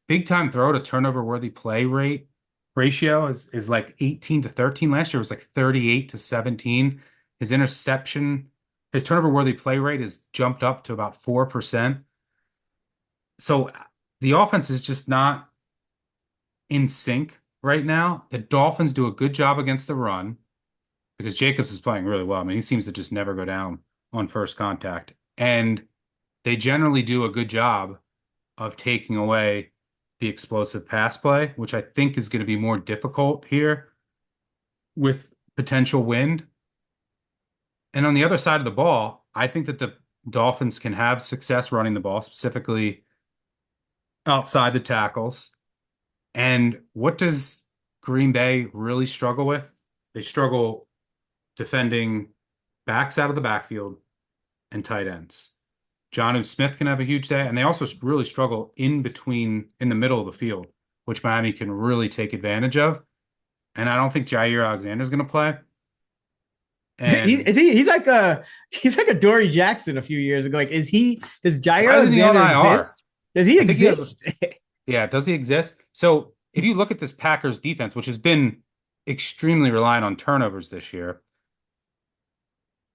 big time throw to turnover worthy play rate ratio is like 18 to 13. Last year was like 38 to 17. His interception, his turnover worthy play rate has jumped up to about 4%. So the offense is just not in sync right now. The Dolphins do a good job against the run because Jacobs is playing really well. I mean, he seems to just never go down on first contact. And they generally do a good job of taking away the explosive pass play, which I think is going to be more difficult here with potential wind. And on the other side of the ball, I think that the Dolphins can have success running the ball, specifically outside the tackles. And what does Green Bay really struggle with? They struggle defending backs out of the backfield and tight ends. Jonnu Smith can have a huge day, and they also really struggle in the middle of the field, which Miami can really take advantage of. And I don't think Jair Alexander is going to play. And He's like a Dory Jackson a few years ago. Like, does Jair why isn't he on Alexander IR? exist? Does he I think he has exist? yeah, does he exist? So if you look at this Packers defense, which has been extremely reliant on turnovers this year,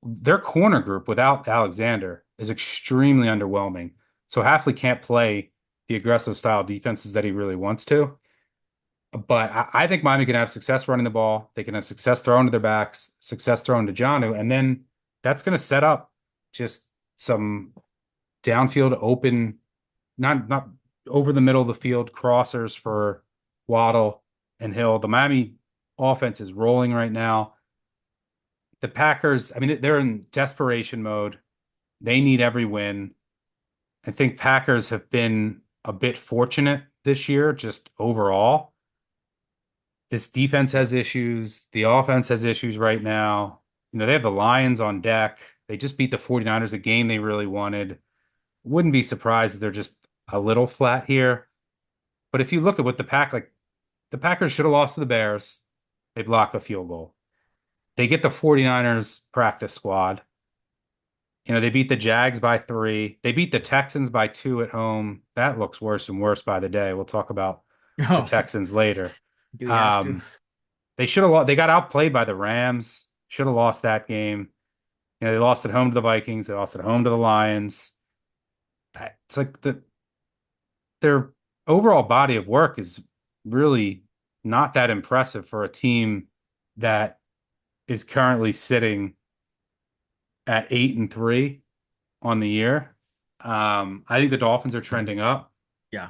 their corner group without Alexander is extremely underwhelming. So Hafley can't play the aggressive style defenses that he really wants to. But I think Miami can have success running the ball. They can have success throwing to their backs, success throwing to Jonnu, and then that's going to set up just some downfield open, not over the middle of the field crossers for Waddle and Hill. The Miami offense is rolling right now. The Packers, I mean, they're in desperation mode. They need every win. I think Packers have been a bit fortunate this year, just overall. This defense has issues. The offense has issues right now. You know, they have the Lions on deck. They just beat the 49ers, a game they really wanted. Wouldn't be surprised if they're just a little flat here. But if you look at what the Packers should have lost to the Bears. They block a field goal. They get the 49ers practice squad. You know, they beat the Jags by 3. They beat the Texans by 2 at home. That looks worse and worse by the day. We'll talk about the Oh, Texans later. do we have to? Um, they should have lost. They got outplayed by the Rams. Should have lost that game. You know, they lost at home to the Vikings. They lost at home to the Lions. It's like their overall body of work is really not that impressive for a team that is currently sitting at 8-3 on the year. I think the Dolphins are trending up. Yeah.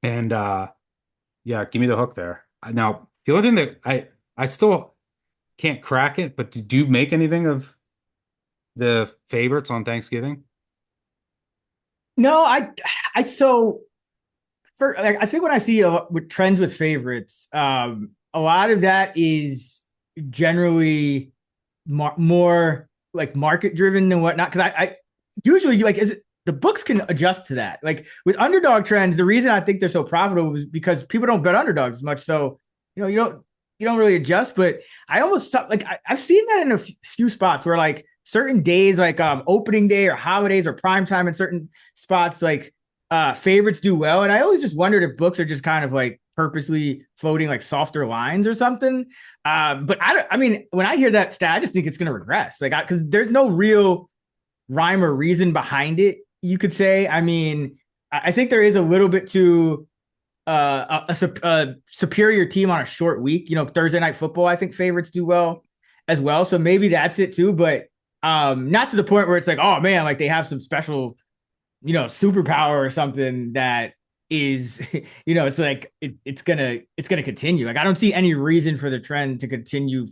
And yeah, give me the hook there. Now, the only thing that I still can't crack it, but did you make anything of the favorites on Thanksgiving? No, I so for like I think when I see with trends with favorites, a lot of that is generally more like market driven than whatnot. Because I usually like is it, the books can adjust to that. Like with underdog trends, the reason I think they're so profitable is because people don't bet underdogs as much. So you don't really adjust. But I almost like I've seen that in a few spots where like certain days, like opening day or holidays or prime time in certain spots, like favorites do well. And I always just wondered if books are just kind of like purposely floating like softer lines or something. But I mean, when I hear that stat, I just think it's going to regress. Like, because there's no real rhyme or reason behind it, you could say. I mean, I think there is a little bit to a superior team on a short week. Thursday night football, I think favorites do well as well. So maybe that's it too, but not to the point where it's like, oh man, like they have some special, superpower or something that is, it's like it's gonna continue. Like I don't see any reason for the trend to continue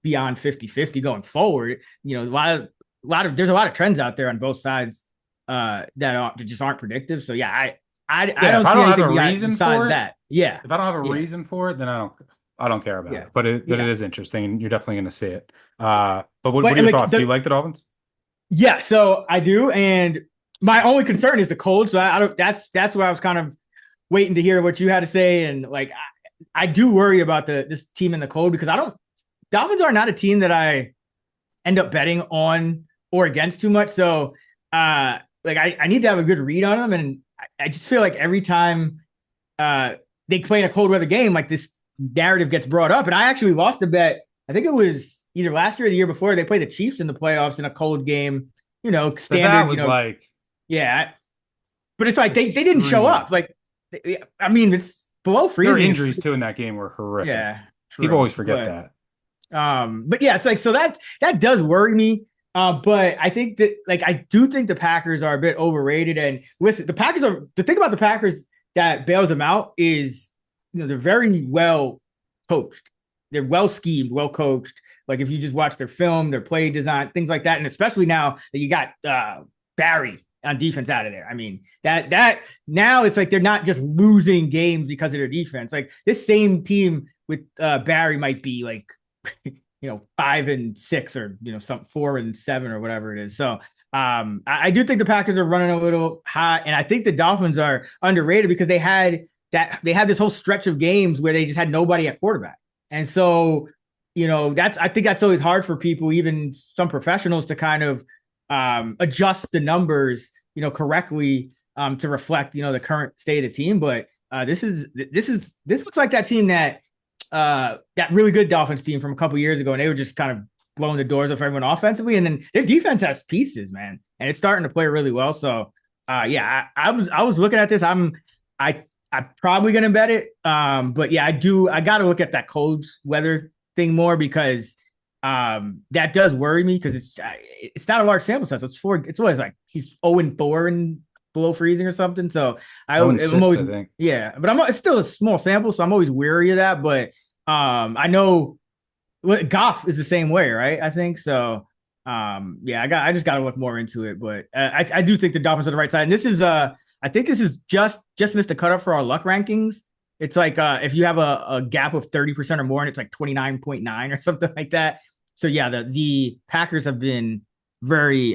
beyond 50-50 going forward. There's a lot of trends out there on both sides that just aren't predictive. So yeah, I Yeah, don't if I see don't have anything a reason besides for it, that. Yeah. if I don't have a Yeah. reason for it, then I don't. I don't care about Yeah. it, but it Yeah. is interesting, and you're definitely going to see it. But what But are your like thoughts? Do you like the Dolphins? yeah, so I do, and my only concern is the cold. So I don't. That's where I was kind of waiting to hear what you had to say, and like I do worry about this team in the cold because I don't. Dolphins are not a team that I end up betting on or against too much. So like I need to have a good read on them, and I just feel like every time uh they play in a cold weather game, like this narrative gets brought up, and I actually lost a bet. I think it was either last year or the year before. They played the Chiefs in the playoffs in a cold game. But that Standard. was like Yeah, but it's like they didn't show extreme. up. Like, I mean, it's below There were freezing. injuries too in that game were horrific. Yeah, People true. always forget that. But yeah, it's like so that does worry me. But I think that like I do think the Packers are a bit overrated. And listen, the thing about the Packers that bails them out is they're very well coached. They're well schemed, well coached. Like if you just watch their film, their play design, things like that, and especially now that you got Barry on defense out of there. I mean, that now it's like they're not just losing games because of their defense. Like this same team with Barry might be like 5-6 or some 4-7 or whatever it is. So I do think the Packers are running a little hot, and I think the Dolphins are underrated because they had this whole stretch of games where they just had nobody at quarterback. And so, I think that's always hard for people, even some professionals, to kind of adjust the numbers, correctly to reflect, the current state of the team. But this looks like that team that really good Dolphins team from a couple years ago, and they were just kind of blowing the doors off everyone offensively. And then their defense has pieces, man, and it's starting to play really well. So, yeah, I was looking at this. I'm probably gonna bet it. But yeah, I got to look at that cold weather thing more because that does worry me because it's not a large sample size. It's always like he's 0-4 and below freezing or something. So Oh, and I'm six, always I think. yeah, but it's still a small sample, so I'm always wary of that. But I know Goff is the same way, right? I think so. Yeah, I just got to look more into it, but I do think the Dolphins are the right side. And this is I think this is just missed the cutoff for our luck rankings. It's like if you have a gap of 30% or more, and it's like 29.9 or something like that. So yeah, the Packers have been very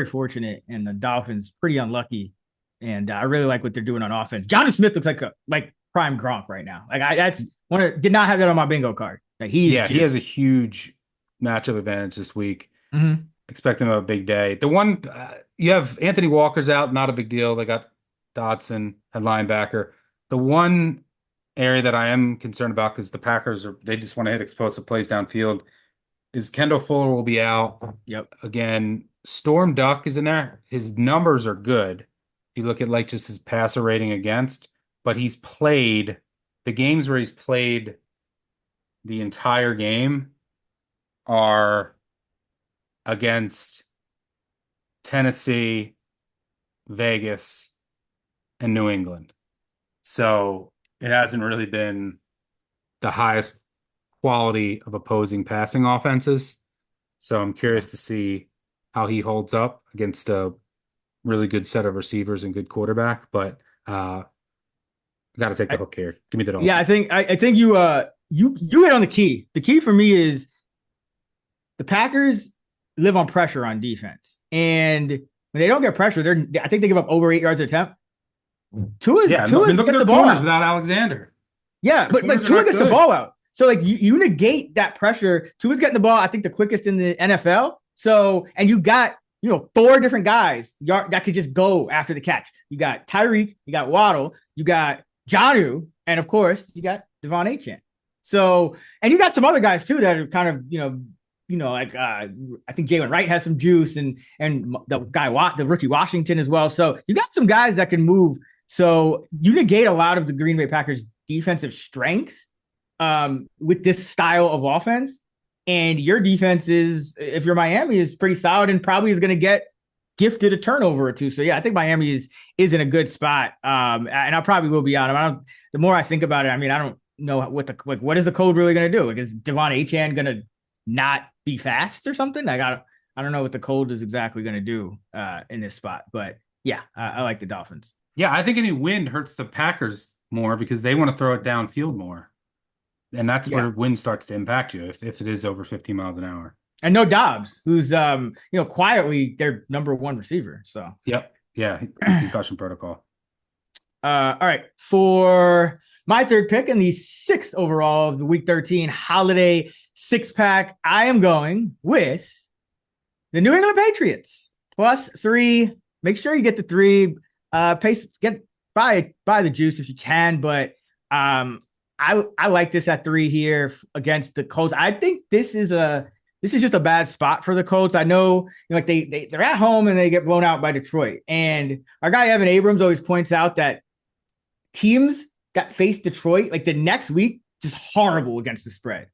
fortunate, and the Dolphins pretty unlucky. And I really like what they're doing on offense. Johnny Smith looks like prime Gronk right now. Like did not have that on my bingo card. Like he Has a huge matchup advantage this week. Mhm. Expect him to have a big day. The one you have Anthony Walker's out, not a big deal. They got Dotson at linebacker. The one area that I am concerned about because the Packers they just want to hit explosive plays downfield is Kendall Fuller will be out. Yep. Again, Storm Duck is in there. His numbers are good. If you look at like just his passer rating against, but he's played the games where he's played the entire game are against Tennessee, Vegas, and New England. So it hasn't really been the highest quality of opposing passing offenses. So I'm curious to see how he holds up against a really good set of receivers and good quarterback. But got to take the hook here. Give me the Yeah, Dolphins. I think you hit on the key. The key for me is the Packers live on pressure on defense, and when they don't get pressure, I think they give up over 8 yards an attempt. Tua Yeah, I mean, look at gets their the ball corners out. without Alexander. Yeah, Their but like corners are Tua not gets the good. ball out. So like you negate that pressure. Tua's getting the ball, I think the quickest in the NFL. So and you got 4 different guys that could just go after the catch. You got Tyreek, you got Waddle, you got Jonnu, and of course you got Devon Achane. So and you got some other guys too that are kind of like I think Jalen Wright has some juice and the rookie Washington as well. So you got some guys that can move. So you negate a lot of the Green Bay Packers defensive strength with this style of offense. And your defense if you're Miami, is pretty solid and probably is going to get gifted a turnover or two. So yeah, I think Miami is in a good spot. And I probably will be on them. The more I think about it, I mean, I don't know what is the code really going to do? Like, is Devon Achane going to not be fast or something? I don't know what the code is exactly going to do in this spot. But yeah, I like the Dolphins. Yeah, I think any wind hurts the Packers more because they want to throw it downfield more. And that's Yeah. where wind starts to impact you if it is over 15 miles an hour. And no Dobbs, who's quietly their number one receiver. So Yep. Yeah. In concussion protocol. all right. For my third pick and the sixth overall of the week 13 holiday six pack, I am going with the New England Patriots +3. Make sure you get the 3. Buy the juice if you can, but I like this at 3 here against the Colts. I think this is just a bad spot for the Colts. I know, like they're at home and they get blown out by Detroit. And our guy Evan Abrams always points out that teams that face Detroit, like the next week, just horrible against the spread.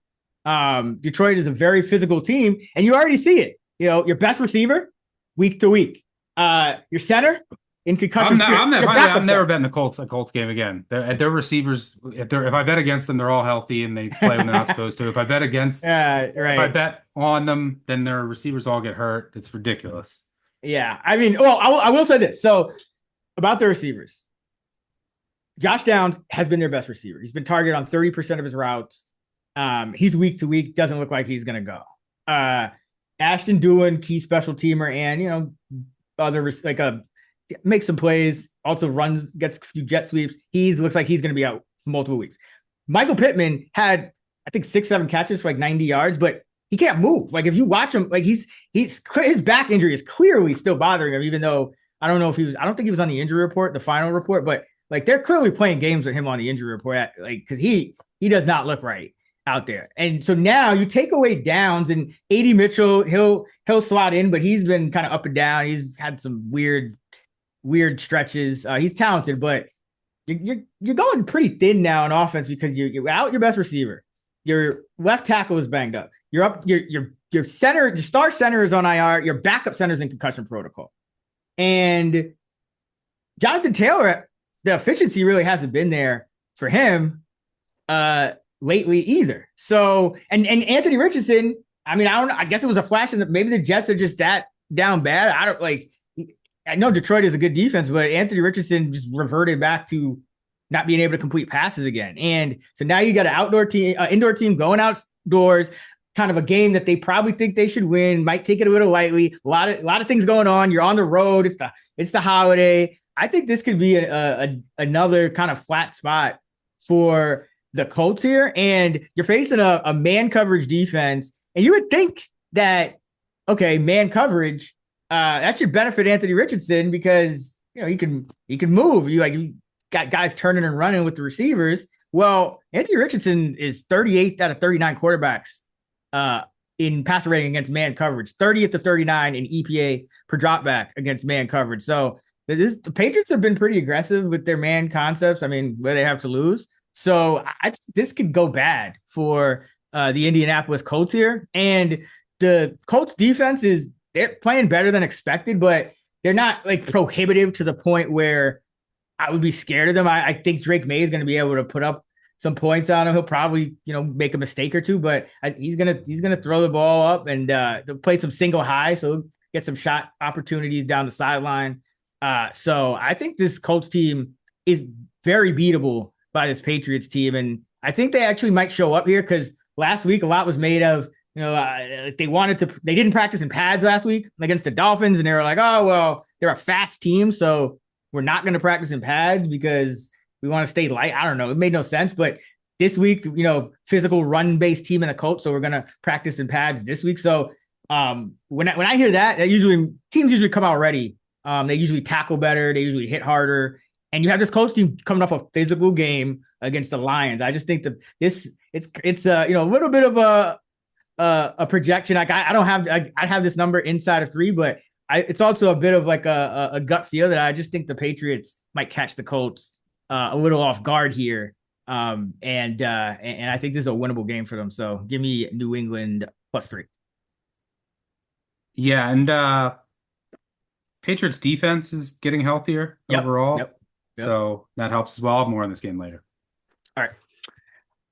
Detroit is a very physical team, and you already see it. Your best receiver week to week. Your center in concussion. I'm never betting the Colts a Colts game again. Their receivers, if I bet against them, they're all healthy and they play when they're not supposed to. If I bet against, right. If I bet on them, then their receivers all get hurt. It's ridiculous. Yeah, I mean, well, I will say this. So about the receivers, Josh Downs has been their best receiver. He's been targeted on 30% of his routes. He's week to week. Doesn't look like he's going to go. Ashton Dulin, key special teamer, and other makes some plays. Also runs, gets a few jet sweeps. Looks like he's going to be out for multiple weeks. Michael Pittman had, I think, 6-7 catches for 90 yards, but he can't move. Like if you watch him, like his back injury is clearly still bothering him. Even though I don't think he was on the injury report, the final report, but like they're clearly playing games with him on the injury report, because he does not look right out there. And so now you take away Downs and A.D. Mitchell, he'll slot in, but he's been kind of up and down. He's had some weird stretches. He's talented, but you're going pretty thin now in offense because you're out your best receiver. Your left tackle is banged up. You're up your center, your star center is on IR. Your backup center is in concussion protocol. And Jonathan Taylor, the efficiency really hasn't been there for him lately either. So, and Anthony Richardson, I guess it was a flash in maybe the Jets are just that down bad. I know Detroit is a good defense, but Anthony Richardson just reverted back to not being able to complete passes again. And so now you got an indoor team going outdoors, kind of a game that they probably think they should win, might take it a little lightly. A lot of things going on. You're on the road. It's the holiday. I think this could be another kind of flat spot for the Colts here. And you're facing a man coverage defense. And you would think that, okay, man coverage, that should benefit Anthony Richardson because, he can move. You got guys turning and running with the receivers. Well, Anthony Richardson is 38th out of 39 quarterbacks in passer rating against man coverage, 30th to 39 in EPA per dropback against man coverage. So the Patriots have been pretty aggressive with their man concepts. Where they have to lose. So this could go bad for the Indianapolis Colts here. And the Colts defense they're playing better than expected, but they're not like prohibitive to the point where I would be scared of them. I think Drake May is going to be able to put up some points on him. He'll probably, make a mistake or two, but he's gonna throw the ball up and play some single high, so he'll get some shot opportunities down the sideline. So I think this Colts team is very beatable by this Patriots team, and I think they actually might show up here because last week a lot was made of they didn't practice in pads last week against the Dolphins, and they were like, oh well, they're a fast team, so we're not going to practice in pads because we want to stay light. I don't know. It made no sense. But this week, physical run-based team in the Colts, so we're going to practice in pads this week. So when I hear that teams usually come out ready. They usually tackle better. They usually hit harder. And you have this Colts team coming off a physical game against the Lions. I just think that it's a little bit of a projection. Like I have this number inside of 3, but it's also a bit of like a gut feel that I just think the Patriots might catch the Colts a little off guard here. And I think this is a winnable game for them. So give me New England +3. Yeah. And Patriots defense is getting healthier overall. Yep. So that helps as well. I'll have more on this game later. All right.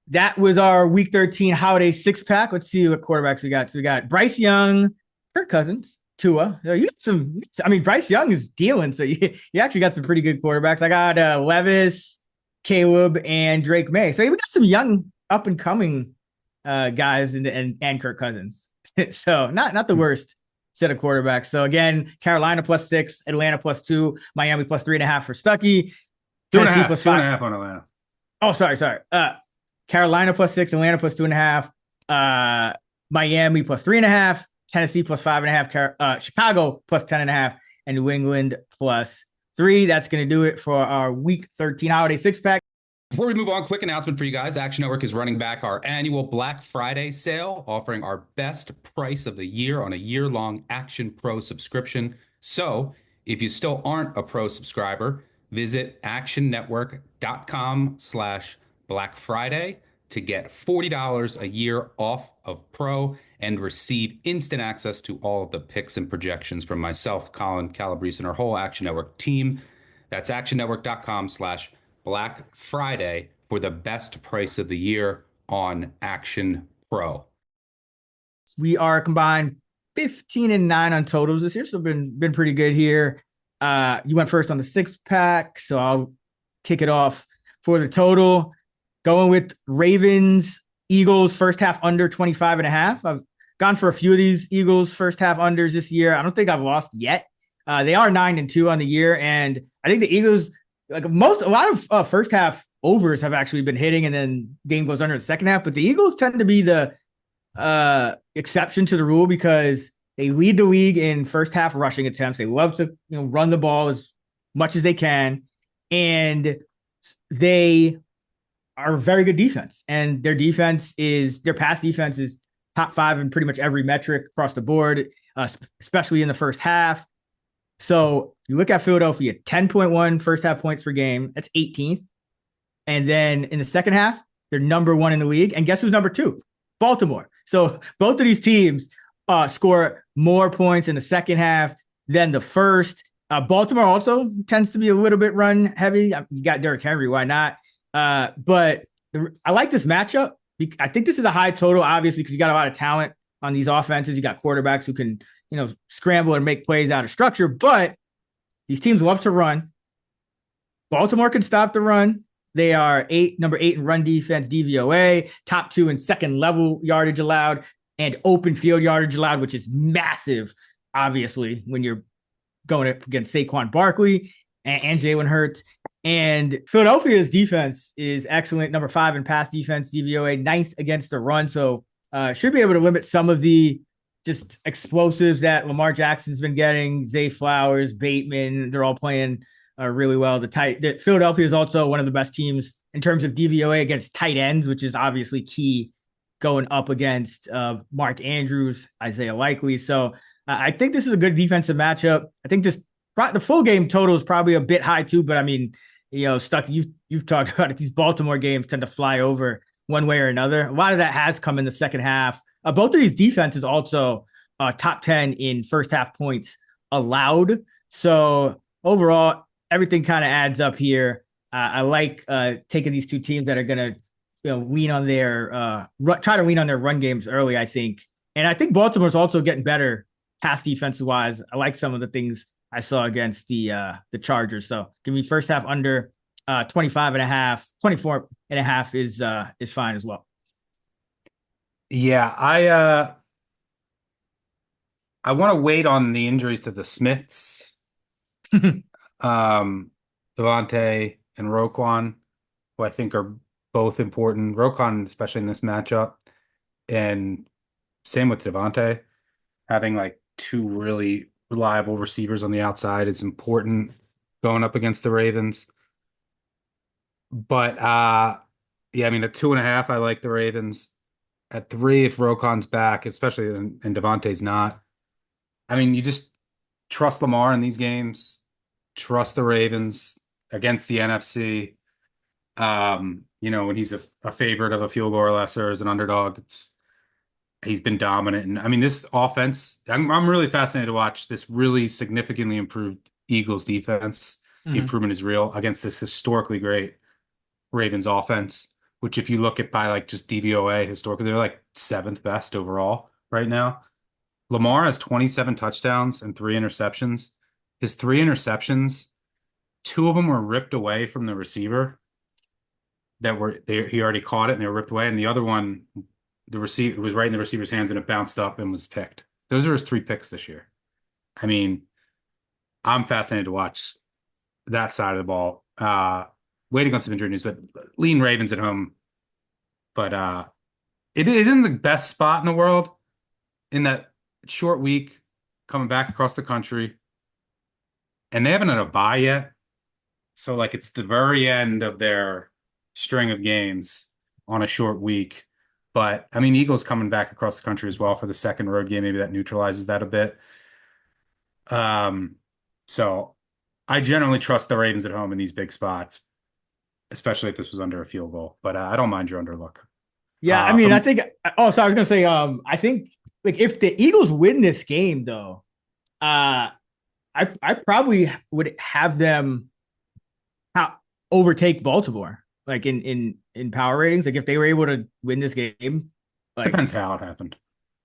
That was our week 13 holiday 6-pack. Let's see what quarterbacks we got. So we got Bryce Young, Kirk Cousins, Tua. You got Bryce Young is dealing. So you actually got some pretty good quarterbacks. I got Levis, Caleb, and Drake May. So we got some young up and coming guys and Kirk Cousins. So not the worst set of quarterbacks. So again, Carolina +6, Atlanta +2, Miami +3.5 for Stuckey, Two and a Tennessee half, two and a +5. half on Atlanta. Oh, sorry. Carolina +6, Atlanta +2.5, Miami +3.5, Tennessee +5.5, Chicago +10.5, and New England +3. That's going to do it for our Week 13 holiday six pack. Before we move on, quick announcement for you guys. Action Network is running back our annual Black Friday sale, offering our best price of the year on a year-long Action Pro subscription. So if you still aren't a Pro subscriber, visit actionnetwork.com/Black Friday to get $40 a year off of Pro and receive instant access to all of the picks and projections from myself, Colin Calabrese, and our whole Action Network team. That's actionnetwork.com/Black Friday for the best price of the year on Action Pro. We are combined 15-9 on totals this year, so been pretty good here. You went first on the six pack, so I'll kick it off for the total. Going with Ravens, Eagles first half under 25.5. I've gone for a few of these Eagles first half unders this year. I don't think I've lost yet. They are 9-2 on the year, and I think the Eagles, a lot of first half overs have actually been hitting, and then game goes under the second half. But the Eagles tend to be the exception to the rule because they lead the league in first half rushing attempts. They love to run the ball as much as they can, and they are a very good defense. And their pass defense is top 5 in pretty much every metric across the board, especially in the first half. So you look at Philadelphia, 10.1 first half points per game. That's 18th. And then in the second half, they're number 1 in the league. And guess who's number 2? Baltimore. So both of these teams score more points in the second half than the first. Baltimore also tends to be a little bit run heavy. You got Derrick Henry. Why not? But I like this matchup. I think this is a high total, obviously, because you got a lot of talent on these offenses. You got quarterbacks who can, scramble and make plays out of structure. But these teams love to run. Baltimore can stop the run. They are number 8 in run defense, DVOA, top 2 in second level yardage allowed, and open field yardage allowed, which is massive, obviously, when you're going up against Saquon Barkley and Jalen Hurts. And Philadelphia's defense is excellent, number 5 in pass defense, DVOA, 9th against the run. So should be able to limit some of the just explosives that Lamar Jackson's been getting. Zay Flowers, Bateman, they're all playing really well. Philadelphia is also one of the best teams in terms of DVOA against tight ends, which is obviously key going up against Mark Andrews, Isaiah Likely. So I think this is a good defensive matchup. I think the full game total is probably a bit high too, but I mean, Stuckey, you've talked about it. These Baltimore games tend to fly over one way or another. A lot of that has come in the second half. Both of these defenses also top 10 in first half points allowed. So overall, everything kind of adds up here. I like taking these two teams that are going to lean on their try to lean on their run games early, I think. And I think Baltimore's also getting better pass defensive wise. I like some of the things I saw against the Chargers. So give me first half under 25.5, 24.5 is fine as well. Yeah, I want to wait on the injuries to the Smiths, Devontae and Roquan, who I think are both important. Roquan, especially in this matchup, and same with Devontae. Having like 2 really reliable receivers on the outside is important going up against the Ravens. But yeah, I mean at 2.5, I like the Ravens. At 3, if Roquan's back, especially and Devontae's not, I mean, you just trust Lamar in these games, trust the Ravens against the NFC. When he's a favorite of a field goal or lesser as an underdog, he's been dominant. And I mean, this offense, I'm really fascinated to watch this really significantly improved Eagles defense. The improvement is real against this historically great Ravens offense, which if you look at by like just DVOA historically, they're like 7th best overall right now. Lamar has 27 touchdowns and 3 interceptions. His 3 interceptions, 2 of them were ripped away from the receiver. he already caught it and they were ripped away, and the other one, the receiver was right in the receiver's hands and it bounced up and was picked. Those are his 3 picks this year. I mean, I'm fascinated to watch that side of the ball. Waiting on some injury news, but lean Ravens at home. But it isn't the best spot in the world in that short week coming back across the country, and they haven't had a bye yet. So like it's the very end of their string of games on a short week. But I mean, Eagles coming back across the country as well for the second road game. Maybe that neutralizes that a bit. So I generally trust the Ravens at home in these big spots, especially if this was under a field goal. But I don't mind your underlook. Yeah, I mean, I think. Oh, so I was gonna say, I think like if the Eagles win this game, though, I probably would have them overtake Baltimore, like in power ratings. Like if they were able to win this game, like depends how it happened.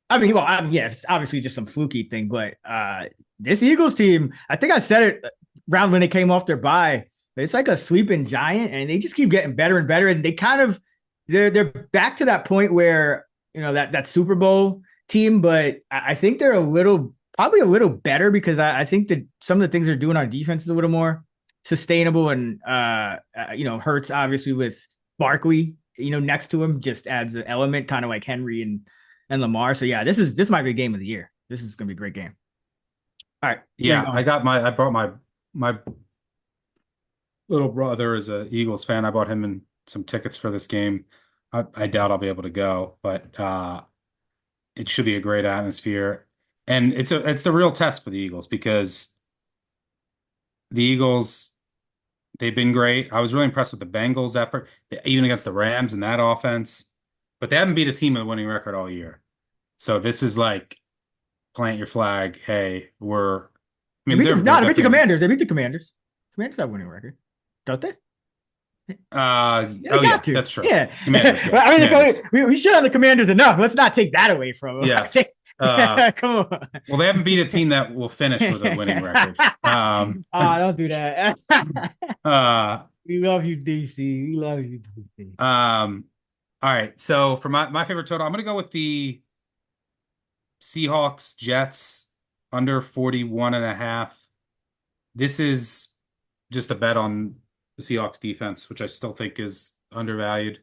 I mean, well, yeah, it's obviously just some fluky thing, but this Eagles team, I think I said it around when they came off their bye. It's like a sleeping giant, and they just keep getting better and better. And they kind of they're back to that point where that Super Bowl team, but I think they're probably a little better because I think that some of the things they're doing on defense is a little more sustainable, and Hurts obviously with Barkley, next to him just adds an element, kind of like Henry and Lamar. So yeah, this might be a game of the year. This is gonna be a great game. All right. Yeah, I brought my little brother is a Eagles fan. I bought him in some tickets for this game. I doubt I'll be able to go, but it should be a great atmosphere. And it's the real test for the Eagles because the Eagles, they've been great. I was really impressed with the Bengals effort, even against the Rams and that offense. But they haven't beat a team with a winning record all year. So this is like plant your flag. Hey, they beat the Commanders. They beat the Commanders. Commanders have a winning record, don't they? That's true. Yeah. Commanders, yeah. I mean, we should have the Commanders enough. Let's not take that away from them. Yes. Come on. Well, they haven't beat a team that will finish with a winning record. Don't do that. We love you, DC. We love you, DC. All right. So for my favorite total, I'm going to go with the Seahawks Jets under 41.5. This is just a bet on the Seahawks defense, which I still think is undervalued.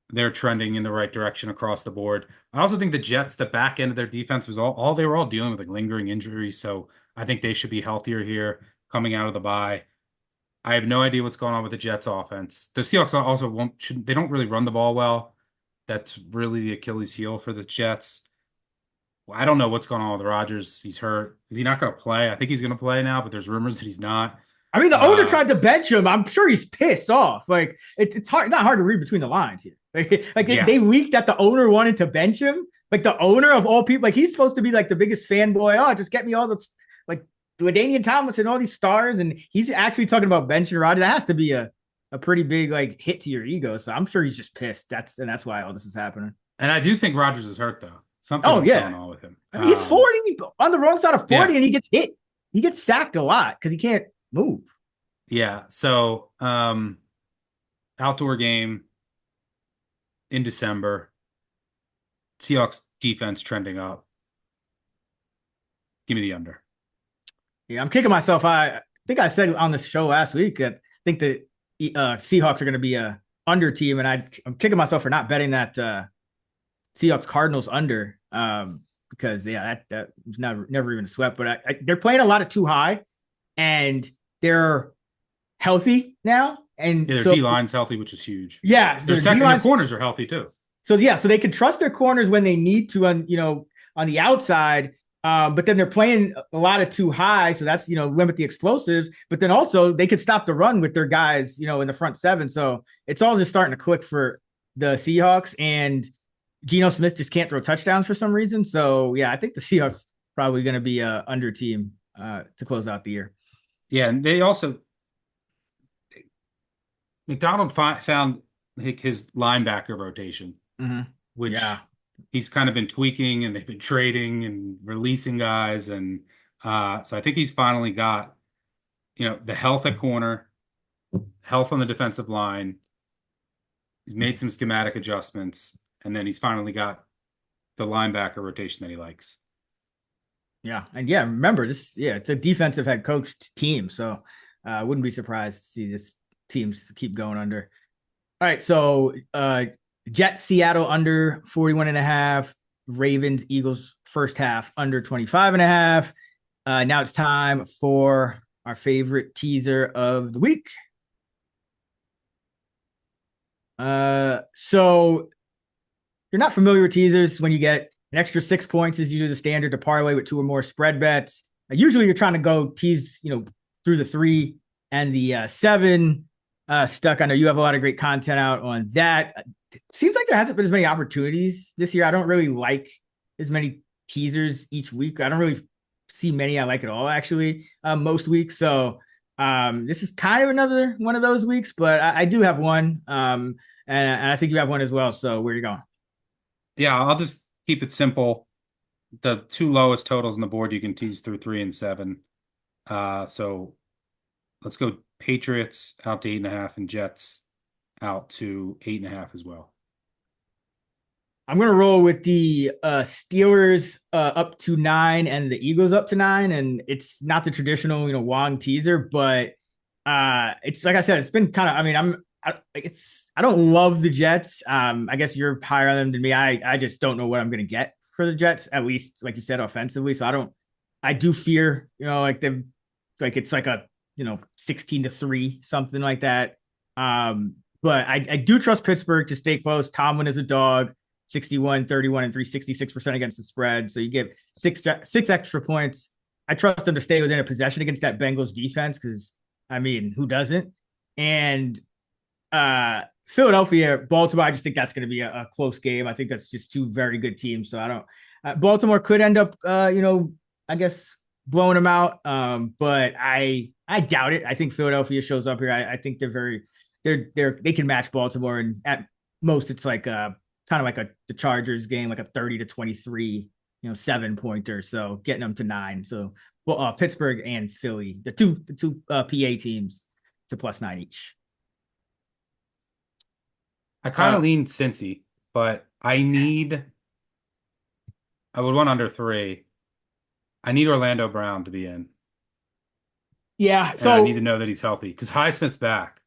They're trending in the right direction across the board. I also think the Jets, the back end of their defense was they were all dealing with like lingering injuries. So I think they should be healthier here coming out of the bye. I have no idea what's going on with the Jets offense. The Seahawks also they don't really run the ball well. That's really the Achilles heel for the Jets. Well, I don't know what's going on with Rodgers. He's hurt. Is he not going to play? I think he's going to play now, but there's rumors that he's not. I mean, the owner tried to bench him. I'm sure he's pissed off. Like it's not hard to read between the lines here. They leaked that the owner wanted to bench him. Like the owner of all people, like he's supposed to be like the biggest fanboy. Oh, just get me all the like LaDainian Thomas and all these stars, and he's actually talking about benching Rodgers. That has to be a pretty big like hit to your ego. So I'm sure he's just pissed. That's why all this is happening. And I do think Rodgers is hurt though. Something's going on with him. I mean, he's 40 on the wrong side of 40, and he gets hit. He gets sacked a lot because he can't move. Yeah. So outdoor game in December. Seahawks defense trending up. Give me the under. Yeah, I'm kicking myself. I think I said on the show last week that I think the Seahawks are going to be a under team, and I'm kicking myself for not betting that Seahawks Cardinals under because that was never even swept. But they're playing a lot of too high, and they're healthy now, and their D-line's healthy, which is huge. Yeah, their corners are healthy too. So they can trust their corners when they need to on the outside. But then they're playing a lot of too high, so that's limit the explosives. But then also they could stop the run with their guys, in the front seven. So it's all just starting to click for the Seahawks, and Geno Smith just can't throw touchdowns for some reason. So yeah, I think the Seahawks probably going to be a under team to close out the year. Yeah, and they also McDonald found his linebacker rotation, which he's kind of been tweaking, and they've been trading and releasing guys. And so I think he's finally got, the health at corner, health on the defensive line, He's made some schematic adjustments, and then he's finally got the linebacker rotation that he likes. Yeah. And yeah, remember this. Yeah, it's a defensive head coach team. So I wouldn't be surprised to see this teams keep going under. All right. So Jets, Seattle under 41.5. Ravens, Eagles first half under 25.5. Now it's time for our favorite teaser of the week. So you're not familiar with teasers. When you get an extra 6 points is usually the standard to parlay with 2 or more spread bets. Usually you're trying to go tease, through the 3 and the 7. Stuck. I know you have a lot of great content out on that. Seems like there hasn't been as many opportunities this year. I don't really like as many teasers each week. I don't really see many I like at all, actually, most weeks. So this is kind of another one of those weeks, but I do have one. And I think you have one as well. So where are you going? Yeah, I'll just keep it simple. The 2 lowest totals on the board you can tease through 3 and 7. So let's go Patriots out to 8.5 and Jets out to 8.5 as well. I'm going to roll with the Steelers up to 9 and the Eagles up to 9. And it's not the traditional, Wong teaser, but it's like I said, it's been kind of, I don't love the Jets. I guess you're higher on them than me. I just don't know what I'm going to get for the Jets, at least, like you said, offensively. So I do fear, it's like a, 16-3, something like that. But I do trust Pittsburgh to stay close. Tomlin is a dog, 61, 31, and 3, 66% against the spread. So you give six extra points. I trust them to stay within a possession against that Bengals defense because, who doesn't? And Philadelphia, Baltimore, I just think that's going to be a close game. I think that's just 2 very good teams. So I don't. Baltimore could end up, I guess blowing them out. But I doubt it. I think Philadelphia shows up here. I think they can match Baltimore, and at most it's like kind of like the Chargers game, like a 30-23, 7-pointer. So getting them to 9. So Pittsburgh and Philly, the two PA teams to +9 each. I kind of lean Cincy, but I would want under 3. I need Orlando Brown to be in. Yeah. So I need to know that he's healthy because Highsmith's back.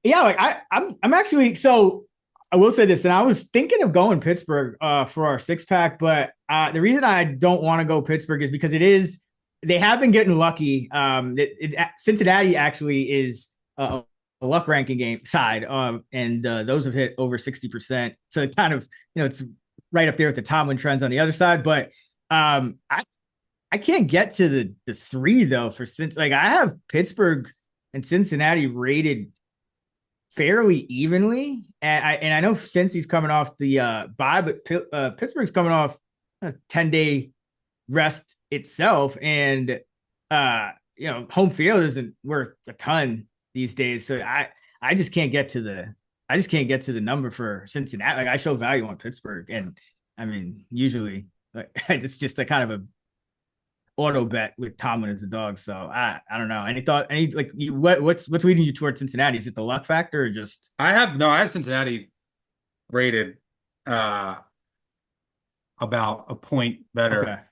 Yeah. Like I'm actually, so I will say this, and I was thinking of going Pittsburgh for our 6-pack, but the reason I don't want to go Pittsburgh is because they have been getting lucky. Cincinnati actually is a luck ranking game side, and those have hit over 60%. So it kind of, it's right up there with the Tomlin trends on the other side. But I can't get to the 3 though for I have Pittsburgh and Cincinnati rated fairly evenly, and I know since he's coming off the bye, but Pittsburgh's coming off a 10-day rest itself, and home field isn't worth a ton these days. So I just can't get to the number for Cincinnati. Like I show value on Pittsburgh, and usually it's just a kind of a auto bet with Tomlin as the dog. So I don't know. What's leading you towards Cincinnati? Is it the luck factor or just? I have Cincinnati rated about a point better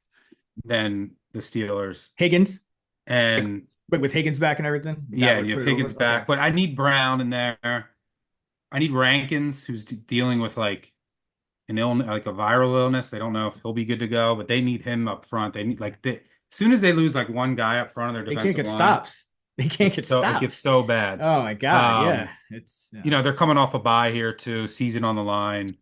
than the Steelers. Higgins and but with Higgins back and everything. Yeah, you have Higgins back, but I need Brown in there. I need Rankins, who's dealing with like an illness, like a viral illness. They don't know if he'll be good to go, but they need him up front. They need as soon as they lose like one guy up front of their defensive line, stops. They can't get stops. It gets so bad. Oh my god! Yeah, it's they're coming off a bye here too, season on the line.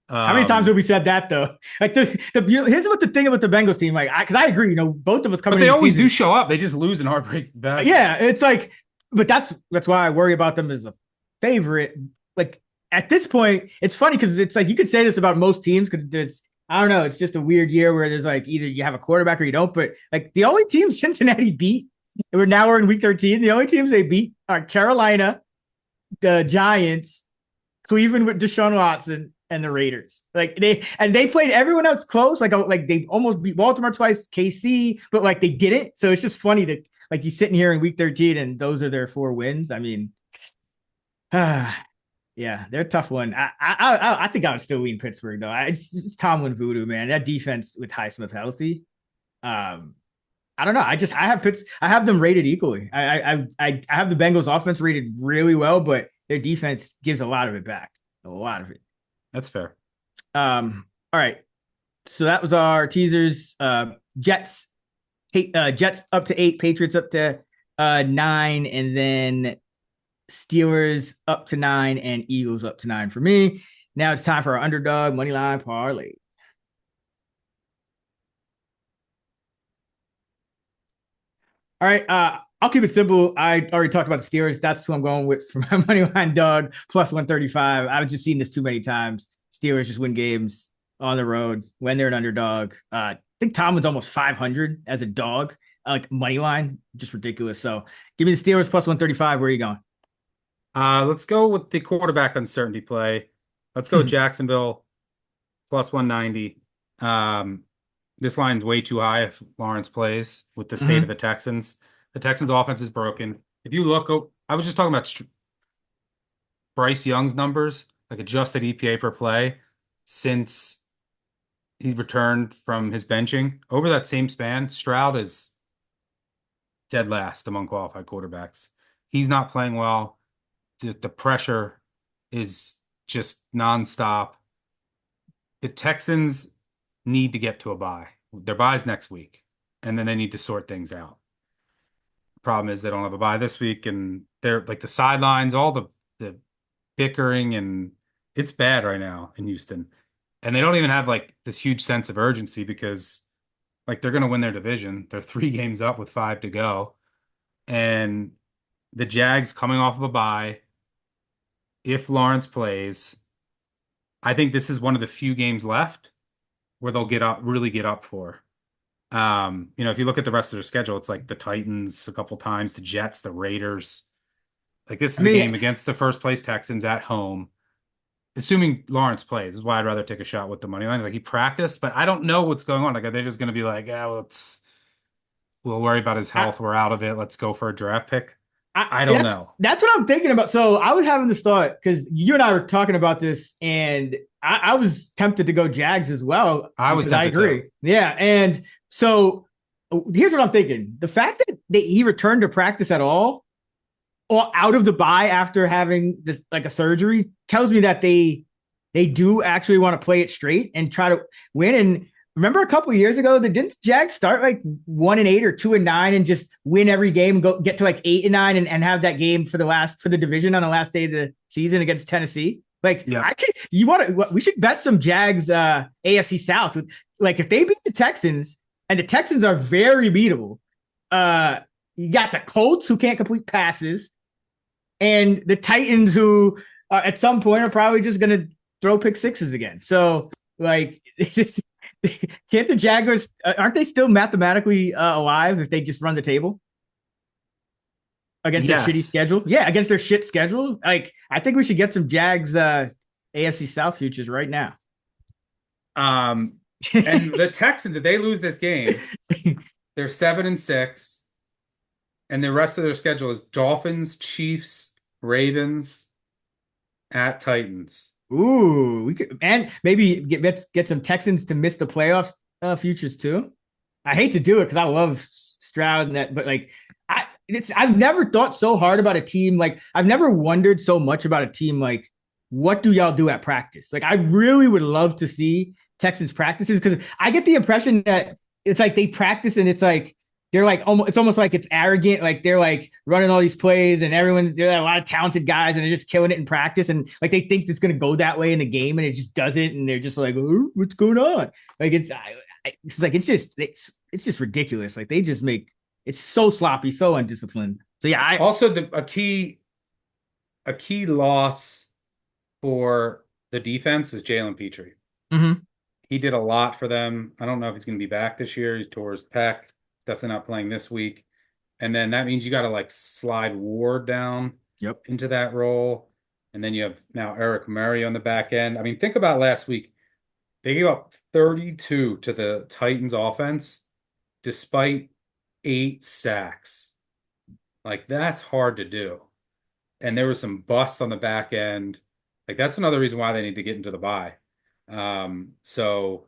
How many times have we said that though? Like here's what the thing about the Bengals team, like because I agree, both of us coming. But they always do show up. They just lose in heartbreak back. Yeah, it's like, but that's why I worry about them as a favorite. Like at this point, it's funny because it's like you could say this about most teams because there's. I don't know. It's just a weird year where there's like either you have a quarterback or you don't. But like the only team Cincinnati beat, we're in week 13. The only teams they beat are Carolina, the Giants, Cleveland with Deshaun Watson, and the Raiders. Like they played everyone else close. Like they almost beat Baltimore twice, KC, but like they didn't. So it's just funny to like you sitting here in week 13 and those are their 4 wins. Yeah, they're a tough one. I think I would still lean Pittsburgh though. It's Tomlin voodoo, man. That defense with Highsmith healthy. Um, I don't know. I have them rated equally. I have the Bengals offense rated really well, but their defense gives a lot of it back. A lot of it. That's fair. All right. So that was our teasers. Jets, Jets up to 8, Patriots up to 9, and then Steelers up to 9, and Eagles up to 9 for me. Now it's time for our underdog moneyline parlay. All right. I'll keep it simple. I already talked about the Steelers. That's who I'm going with for my money line dog plus 135. I've just seen this too many times. Steelers just win games on the road when they're an underdog. I think Tomlin's almost 500 as a dog, like money line, just ridiculous. So give me the Steelers plus 135. Where are you going? Let's go with the quarterback uncertainty play. Let's go Jacksonville plus 190. This line's way too high if Lawrence plays with the state of the Texans. The Texans' offense is broken. If you look, I was just talking about Bryce Young's numbers, like adjusted EPA per play since he's returned from his benching. Over that same span, Stroud is dead last among qualified quarterbacks. He's not playing well. The pressure is just nonstop. The Texans need to get to a bye. Their bye's next week, and then they need to sort things out. The problem is they don't have a bye this week, and they're like the sidelines, all the bickering, and it's bad right now in Houston. And they don't even have like this huge sense of urgency because like they're going to win their division. They're 3 games up with 5 to go. And the Jags coming off of a bye, if Lawrence plays, I think this is one of the few games left where they'll really get up for. If you look at the rest of their schedule, it's like the Titans a couple times, the Jets, the Raiders. Like this is a game against the first place Texans at home. Assuming Lawrence plays, is why I'd rather take a shot with the money line. Like he practiced, but I don't know what's going on. Like they're just going to be like, we'll worry about his health. We're out of it. Let's go for a draft pick. I don't know. That's what I'm thinking about. So I was having this thought because you and I were talking about this, and I was tempted to go Jags as well. I agree. Too. Yeah, and so here's what I'm thinking: the fact that he returned to practice at all, or out of the bye after having this like a surgery, tells me that they do actually want to play it straight and try to win. And remember a couple of years ago, didn't Jags start like 1-8 or 2-9 and just win every game, go get to like 8-9 and have that game for the division on the last day of the season against Tennessee? Like, yeah. We should bet some Jags AFC South. Like if they beat the Texans, and the Texans are very beatable. You got the Colts who can't complete passes, and the Titans who at some point are probably just going to throw pick sixes again. So like, can't the Jaguars, aren't they still mathematically alive if they just run the table against their shitty schedule? Yeah, against their shit schedule. Like, I think we should get some Jags AFC South futures right now. And the Texans, if they lose this game, they're 7-6. And the rest of their schedule is Dolphins, Chiefs, Ravens, at Titans. Ooh, we could, and maybe get some Texans to miss the playoffs futures too. I hate to do it because I love Stroud and that, but like I've never thought so hard about a team. Like I've never wondered so much about a team. Like, what do y'all do at practice? Like I really would love to see Texans practices because I get the impression that it's like they practice and it's like they're like it's almost like it's arrogant, like they're like running all these plays and they're like a lot of talented guys and they're just killing it in practice and like they think it's gonna go that way in the game and it just doesn't and they're just like, oh, what's going on? Like it's just ridiculous. Like they just make it's so sloppy, so undisciplined. So yeah, a key loss for the defense is Jalen Petrie. Mm-hmm. He did a lot for them. I don't know if he's going to be back this year. He tore his pec. Definitely not playing this week. And then that means you got to like slide Ward down into that role. And then you have now Eric Murray on the back end. I mean, think about last week. They gave up 32 to the Titans offense despite 8 sacks. Like that's hard to do. And there was some busts on the back end. Like that's another reason why they need to get into the bye. So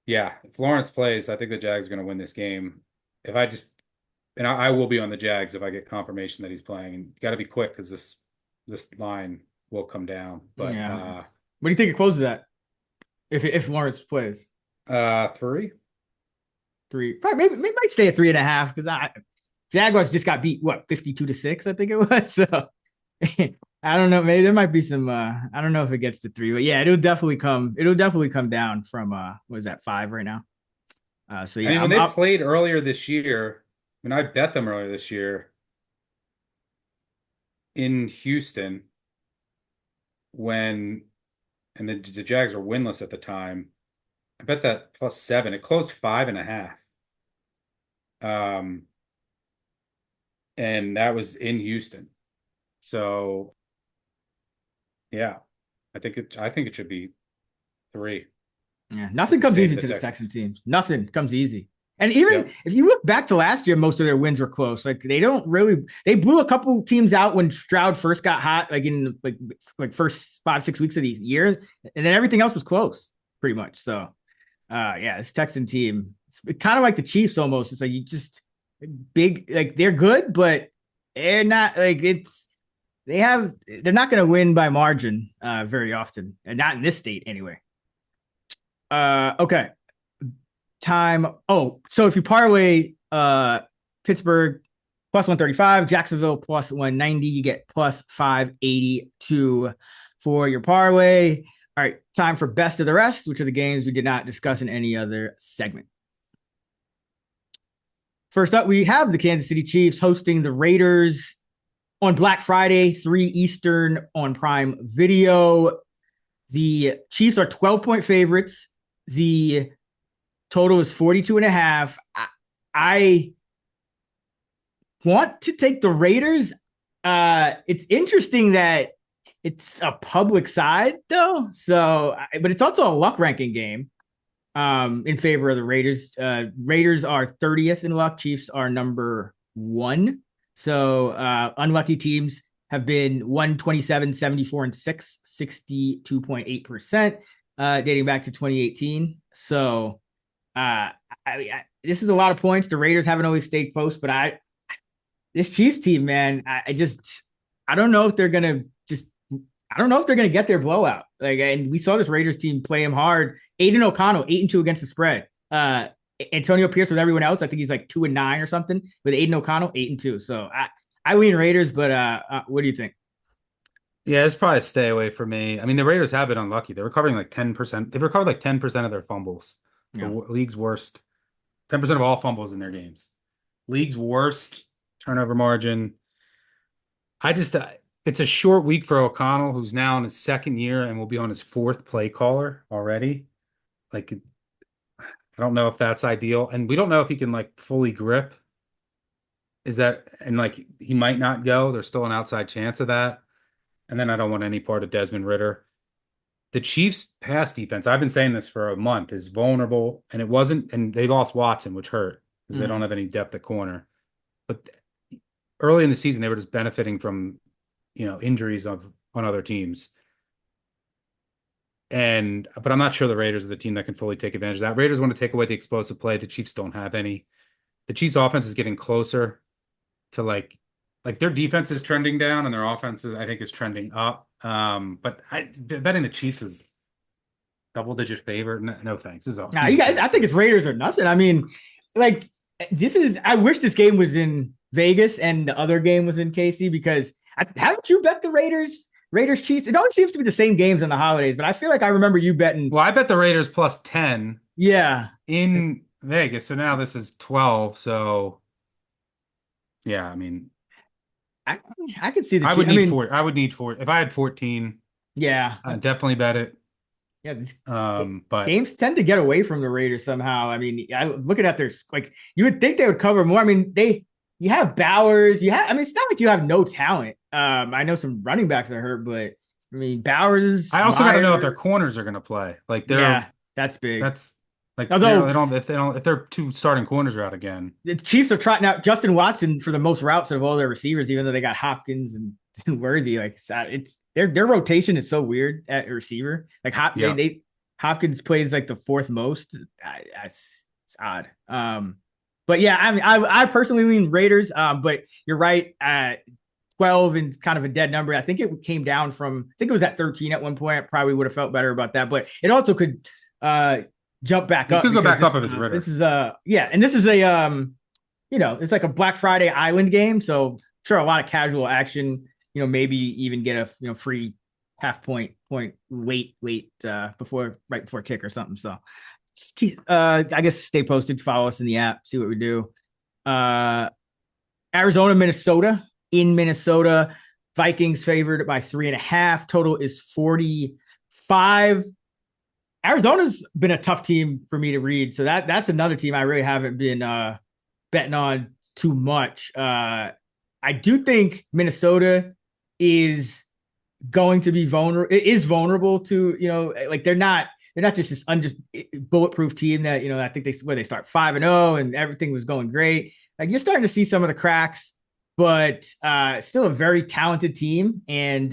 yeah, if Lawrence plays, I think the Jags are going to win this game. If I just and I will be on the Jags if I get confirmation that he's playing. And you got to be quick because this line will come down. But Yeah. What do you think it closes at? If Lawrence plays 3. maybe might stay at 3.5 because Jaguars just got beat 52-6, I think it was. So I don't know. Maybe there might be some. I don't know if it gets to 3, but yeah, it'll definitely come down from what is that, 5 right now? So yeah, I mean, when they played earlier this year, when I bet them earlier this year in Houston, and the Jags were winless at the time, I bet that +7. It closed 5.5. And that was in Houston. So yeah, I think it should be 3. Yeah, nothing comes easy to the Texans teams. Nothing comes easy. And even if you look back to last year, most of their wins were close. Like they blew a couple teams out when Stroud first got hot, like in like first 5-6 weeks of the year, and then everything else was close, pretty much. So yeah, this Texan team, it's kind of like the Chiefs almost. It's like you just big, like they're good, but they're not like they're not going to win by margin very often, and not in this state anyway. Okay. Time. Oh, so if you parlay Pittsburgh +135, Jacksonville +190, you get +582 for your parlay. All right, time for best of the rest, which are the games we did not discuss in any other segment. First up, we have the Kansas City Chiefs hosting the Raiders on Black Friday, 3 Eastern on Prime Video. The Chiefs are 12-point favorites. The total is 42.5. I want to take the Raiders. It's interesting that it's a public side though. So, but it's also a luck ranking game in favor of the Raiders. Raiders are 30th in luck. Chiefs are number 1. So unlucky teams have been 127, 74, and 6, 62.8%, dating back to 2018. So this is a lot of points. The Raiders haven't always stayed close, but this Chiefs team, man, I don't know if they're gonna get their blowout. Like, and we saw this Raiders team play him hard. Aiden O'Connell, 8-2 against the spread. Antonio Pierce with everyone else, I think he's like 2-9 or something. With Aiden O'Connell, 8-2. So I lean Raiders, but what do you think? Yeah, it's probably a stay away for me. I mean, the Raiders have been unlucky. They're recovering like 10%. They've recovered like 10% of their fumbles. Yeah. The league's worst. 10% of all fumbles in their games. League's worst turnover margin. It's a short week for O'Connell, who's now in his 2nd year and will be on his 4th play caller already. Like, I don't know if that's ideal. And we don't know if he can like fully grip. Like he might not go. There's still an outside chance of that. And then I don't want any part of Desmond Ridder. The Chiefs' pass defense, I've been saying this for a month, is vulnerable, and they lost Watson, which hurt because they don't have any depth at corner. But early in the season, they were just benefiting from, injuries on other teams. But I'm not sure the Raiders are the team that can fully take advantage of that. Raiders want to take away the explosive play. The Chiefs don't have any. The Chiefs' offense is getting closer to like their defense is trending down and their offense, I think, is trending up. But betting the Chiefs is double-digit favorite. No thanks. This is Nah, you guys, I think it's Raiders or nothing. I mean, like I wish this game was in Vegas and the other game was in KC because haven't you bet the Raiders Chiefs? It always seems to be the same games in the holidays, but I feel like I remember you betting. Well, I bet the Raiders +10. Yeah. In Vegas. So now this is 12. So yeah, I mean, I could see the. I would need 4. I would need 4 if I had 14. Yeah, I'd definitely bet it. Yeah, but games tend to get away from the Raiders somehow. I mean, I looking at their you would think they would cover more. I mean, you have Bowers, I mean, it's not like you have no talent. I know some running backs are hurt, but I mean, Bowers. I also got to know if their corners are going to play. Like that's big. That's like although if their 2 starting corners are out again. The Chiefs are trotting out Justin Watson for the most routes of all their receivers, even though they got Hopkins and Worthy. Like they're their rotation is so weird at receiver. Like Yeah. Hopkins plays like the fourth most. It's odd. But yeah, I mean, I personally lean Raiders. But you're right. 12 and kind of a dead number. I think it came down from, I think it was at 13 at one point. I probably would have felt better about that, but it also could jump back up. It could go back up if it's Ritter. This is and this is a it's like a Black Friday Island game, so sure a lot of casual action. Maybe even get a free half point late right before kick or something. So I guess stay posted, follow us in the app, see what we do. Arizona, Minnesota. In Minnesota, Vikings favored by 3.5. Total is 45. Arizona's been a tough team for me to read, so that's another team I really haven't been betting on too much. I do think Minnesota is going to be vulnerable to like they're not just this bulletproof team that I think they start 5-0 and everything was going great. Like you're starting to see some of the cracks, but still a very talented team. And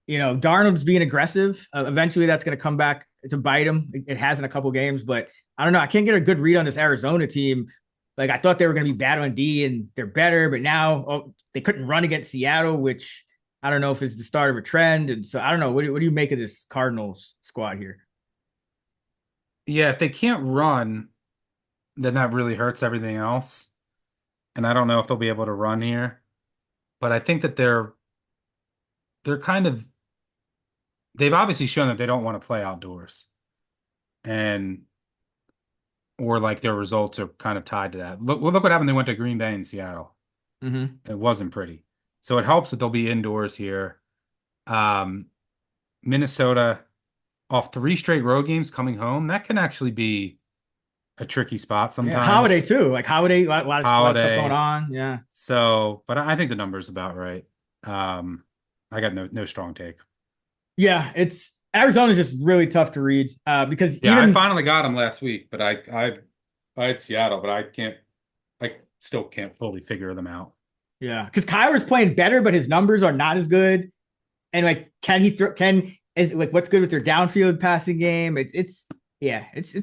Darnold's being aggressive. Eventually that's going to come back to bite him. It has in a couple games, but I don't know. I can't get a good read on this Arizona team. Like I thought they were going to be bad on D and they're better, but now they couldn't run against Seattle, which I don't know if it's the start of a trend. And so I don't know. What do you make of this Cardinals squad here? Yeah, if they can't run, then that really hurts everything else. And I don't know if they'll be able to run here. But I think that they're kind of, they've obviously shown that they don't want to play outdoors. Or like their results are kind of tied to that. Look what happened. They went to Green Bay and Seattle. Mm-hmm. It wasn't pretty. So it helps that they'll be indoors here. Minnesota off 3 straight road games coming home. That can actually be a tricky spot sometimes. Yeah, Holiday too. Like Holiday, a lot of stuff going on. Yeah. So, but I think the number's about right. I got no strong take. Yeah, Arizona's just really tough to read because I finally got them last week, but I had Seattle, but I still can't fully figure them out. Yeah, because Kyler's playing better, but his numbers are not as good. And like, what's good with their downfield passing game? It's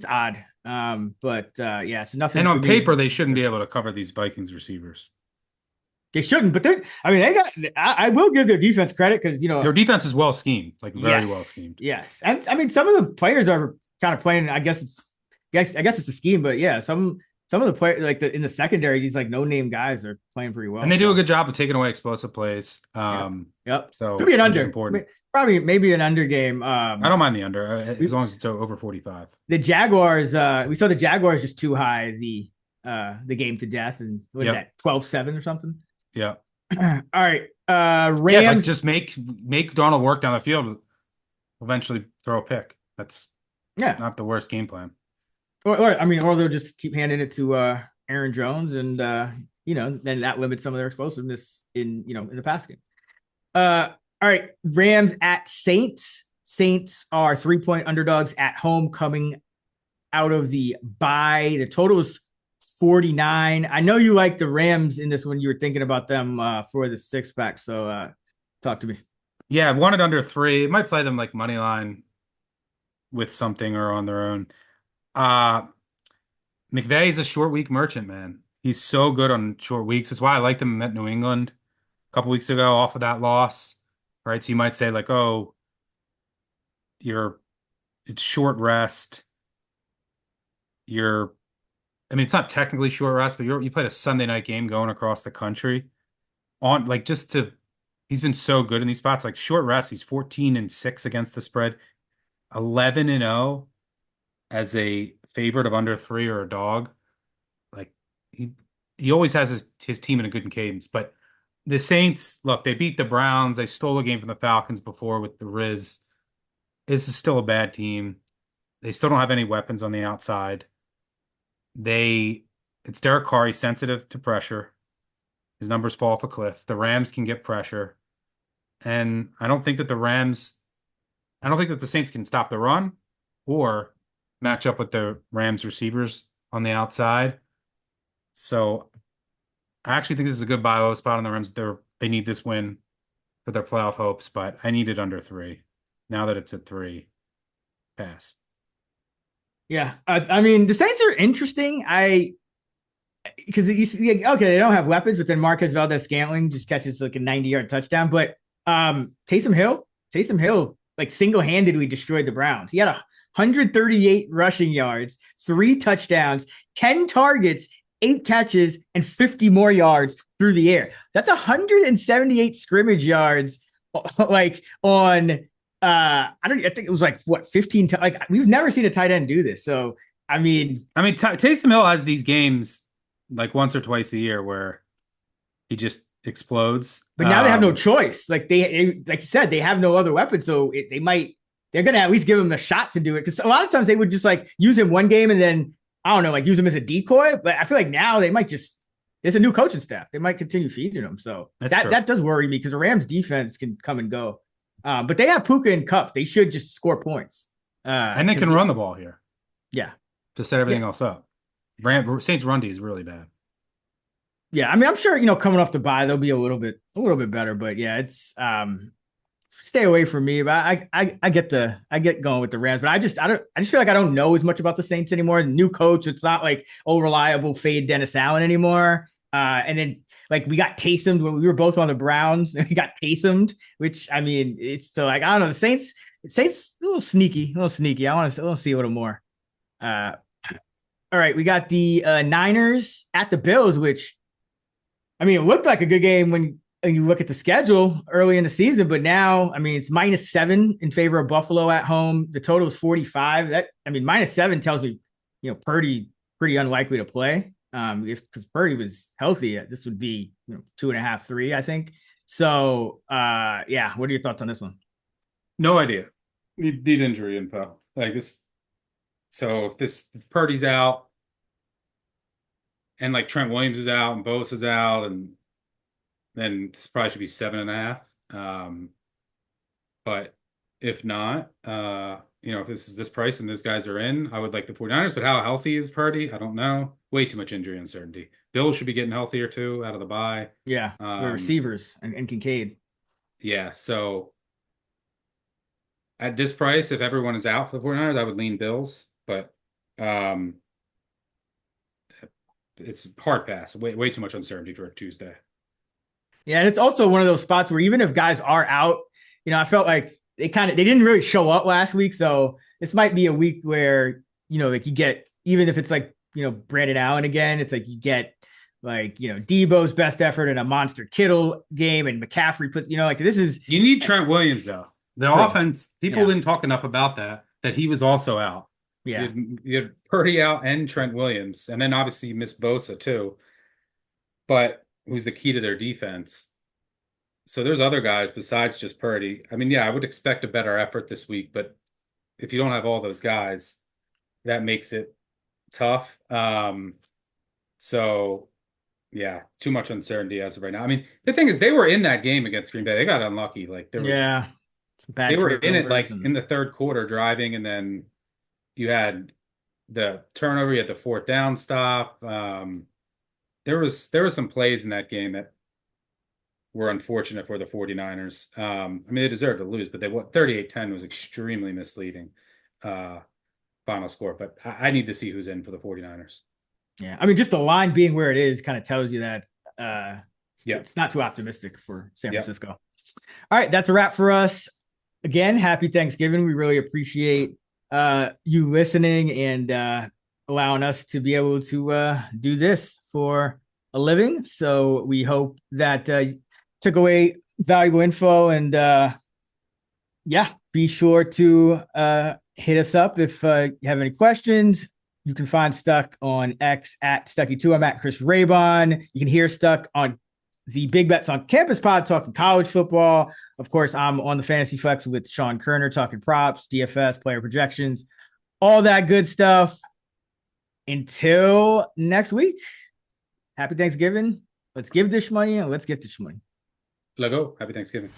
odd. It's nothing. And on paper, they shouldn't be able to cover these Vikings receivers. They shouldn't, but I will give their defense credit because their defense is well schemed, like very well schemed. Yes, and I mean some of the players are kind of playing. I guess it's a scheme, but yeah, some of the players like in the secondary, these like no name guys are playing pretty well, and they do a good job of taking away explosive plays. Yep. So could be an under. Important. Probably maybe an under game. I don't mind the under as long as it's over 45. The Jaguars, we saw the Jaguars just too high the game to death, and what is that 12-7 or something? Yeah. All right. Rams just make Darnold work down the field. Eventually throw a pick. That's not the worst game plan. Or they'll just keep handing it to Aaron Jones, and then that limits some of their explosiveness in the pass game. All right. Rams at Saints. Saints are 3-point underdogs at home coming out of the bye. The total is 49. I know you like the Rams in this one. You were thinking about them for the 6-pack. So talk to me. Yeah, I wanted under 3. Might play them like money line with something or on their own. McVay's a short week merchant, man. He's so good on short weeks. That's why I liked him at New England a couple weeks ago off of that loss. Right. So you might say like, oh, it's short rest. It's not technically short rest, but you played a Sunday night game going across the country he's been so good in these spots, like short rest. He's 14-6 against the spread, 11-0 as a favorite of under 3 or a dog. Like he always has his team in a good cadence, but the Saints, look, they beat the Browns. They stole a game from the Falcons before with the Riz. This is still a bad team. They still don't have any weapons on the outside. It's Derek Carr. He's sensitive to pressure. His numbers fall off a cliff. The Rams can get pressure. And I don't think that the Saints can stop the run or match up with the Rams receivers on the outside. So I actually think this is a good buy low spot on the Rams. They need this win for their playoff hopes, but I need it under 3. Now that it's at 3, pass. Yeah, I mean the Saints are interesting. Because okay, they don't have weapons, but then Marquez Valdez-Scantling just catches like a 90-yard touchdown. But Taysom Hill like single-handedly destroyed the Browns. He had 138 rushing yards, 3 touchdowns, 10 targets, 8 catches, and 50 more yards through the air. That's 178 scrimmage yards, like on I think it was like what 15 like we've never seen a tight end do this. So I mean Taysom Hill has these games like once or twice a year where he just explodes. But now they have no choice. Like they like you said, they have no other weapon, so they're gonna at least give him a shot to do it. Because a lot of times they would just like use him one game and then I don't know, like use him as a decoy. But I feel like now they might just. There's a new coaching staff. They might continue feeding him. So that does worry me because the Rams defense can come and go. But they have Puka and Kupp. They should just score points. And they can run the ball here. Yeah. To set everything else up. Saints run D is really bad. Yeah, I mean, I'm sure, coming off the bye, they'll be a little bit better. But yeah, it's stay away from me. But I get going with the Rams. But I just feel like I don't know as much about the Saints anymore. The new coach, it's not like reliable fade Dennis Allen anymore. And then like we got Taysomed when we were both on the Browns, and we got Taysomed, which I mean, it's so like I don't know. The Saints a little sneaky. I want to see a little more. All right, we got the Niners at the Bills, which I mean, it looked like a good game when you look at the schedule early in the season, but now, I mean, it's -7 in favor of Buffalo at home. The total is 45. -7 tells me, Purdy pretty unlikely to play. Because Purdy was healthy, this would be 2.5, 3, I think. So, yeah, what are your thoughts on this one? No idea. Need injury info like this. So if Purdy's out, and like Trent Williams is out and Bose is out, and then this probably should be 7.5. But if not, if this is this price and those guys are in, I would like the 49ers. But how healthy is Purdy? I don't know. Way too much injury uncertainty. Bills should be getting healthier too out of the bye. Yeah, the receivers and Kincaid. Yeah, so at this price, if everyone is out for the 49ers, I would lean Bills. But it's hard pass. Way too much uncertainty for a Tuesday. Yeah, and it's also one of those spots where even if guys are out, I felt like they didn't really show up last week. So this might be a week where, like you get, even if it's like, Brandon Allen again, it's like you get like, Debo's best effort in a monster Kittle game and McCaffrey puts, like this is. You need Trent Williams though. The offense, people didn't talk enough about that he was also out. Yeah. You had Purdy out and Trent Williams. And then obviously you miss Bosa too. But who's the key to their defense? So there's other guys besides just Purdy. I mean, yeah, I would expect a better effort this week, but if you don't have all those guys, that makes it tough. So yeah, too much uncertainty as of right now. I mean, the thing is they were in that game against Green Bay. They got unlucky. Like they were in it like in the third quarter driving, and then you had the turnover, you had the 4th down stop. There was some plays in that game that were unfortunate for the 49ers. I mean, they deserved to lose, but 38-10 was extremely misleading final score. But I need to see who's in for the 49ers. Yeah, I mean, just the line being where it is kind of tells you that it's not too optimistic for San Francisco. All right, that's a wrap for us. Again, happy Thanksgiving. We really appreciate you listening and allowing us to be able to do this for a living. So we hope that took away valuable info, and be sure to hit us up if you have any questions. You can find Stuck on X at Stuckey2. I'm at Chris Raybon. You can hear Stuck on the Big Bets on Campus pod talking college football. Of course, I'm on the Fantasy Flex with Sean Kerner talking props, DFS, player projections, all that good stuff. Until next week, happy Thanksgiving. Let's give this money and let's get this money. Let go. Happy Thanksgiving.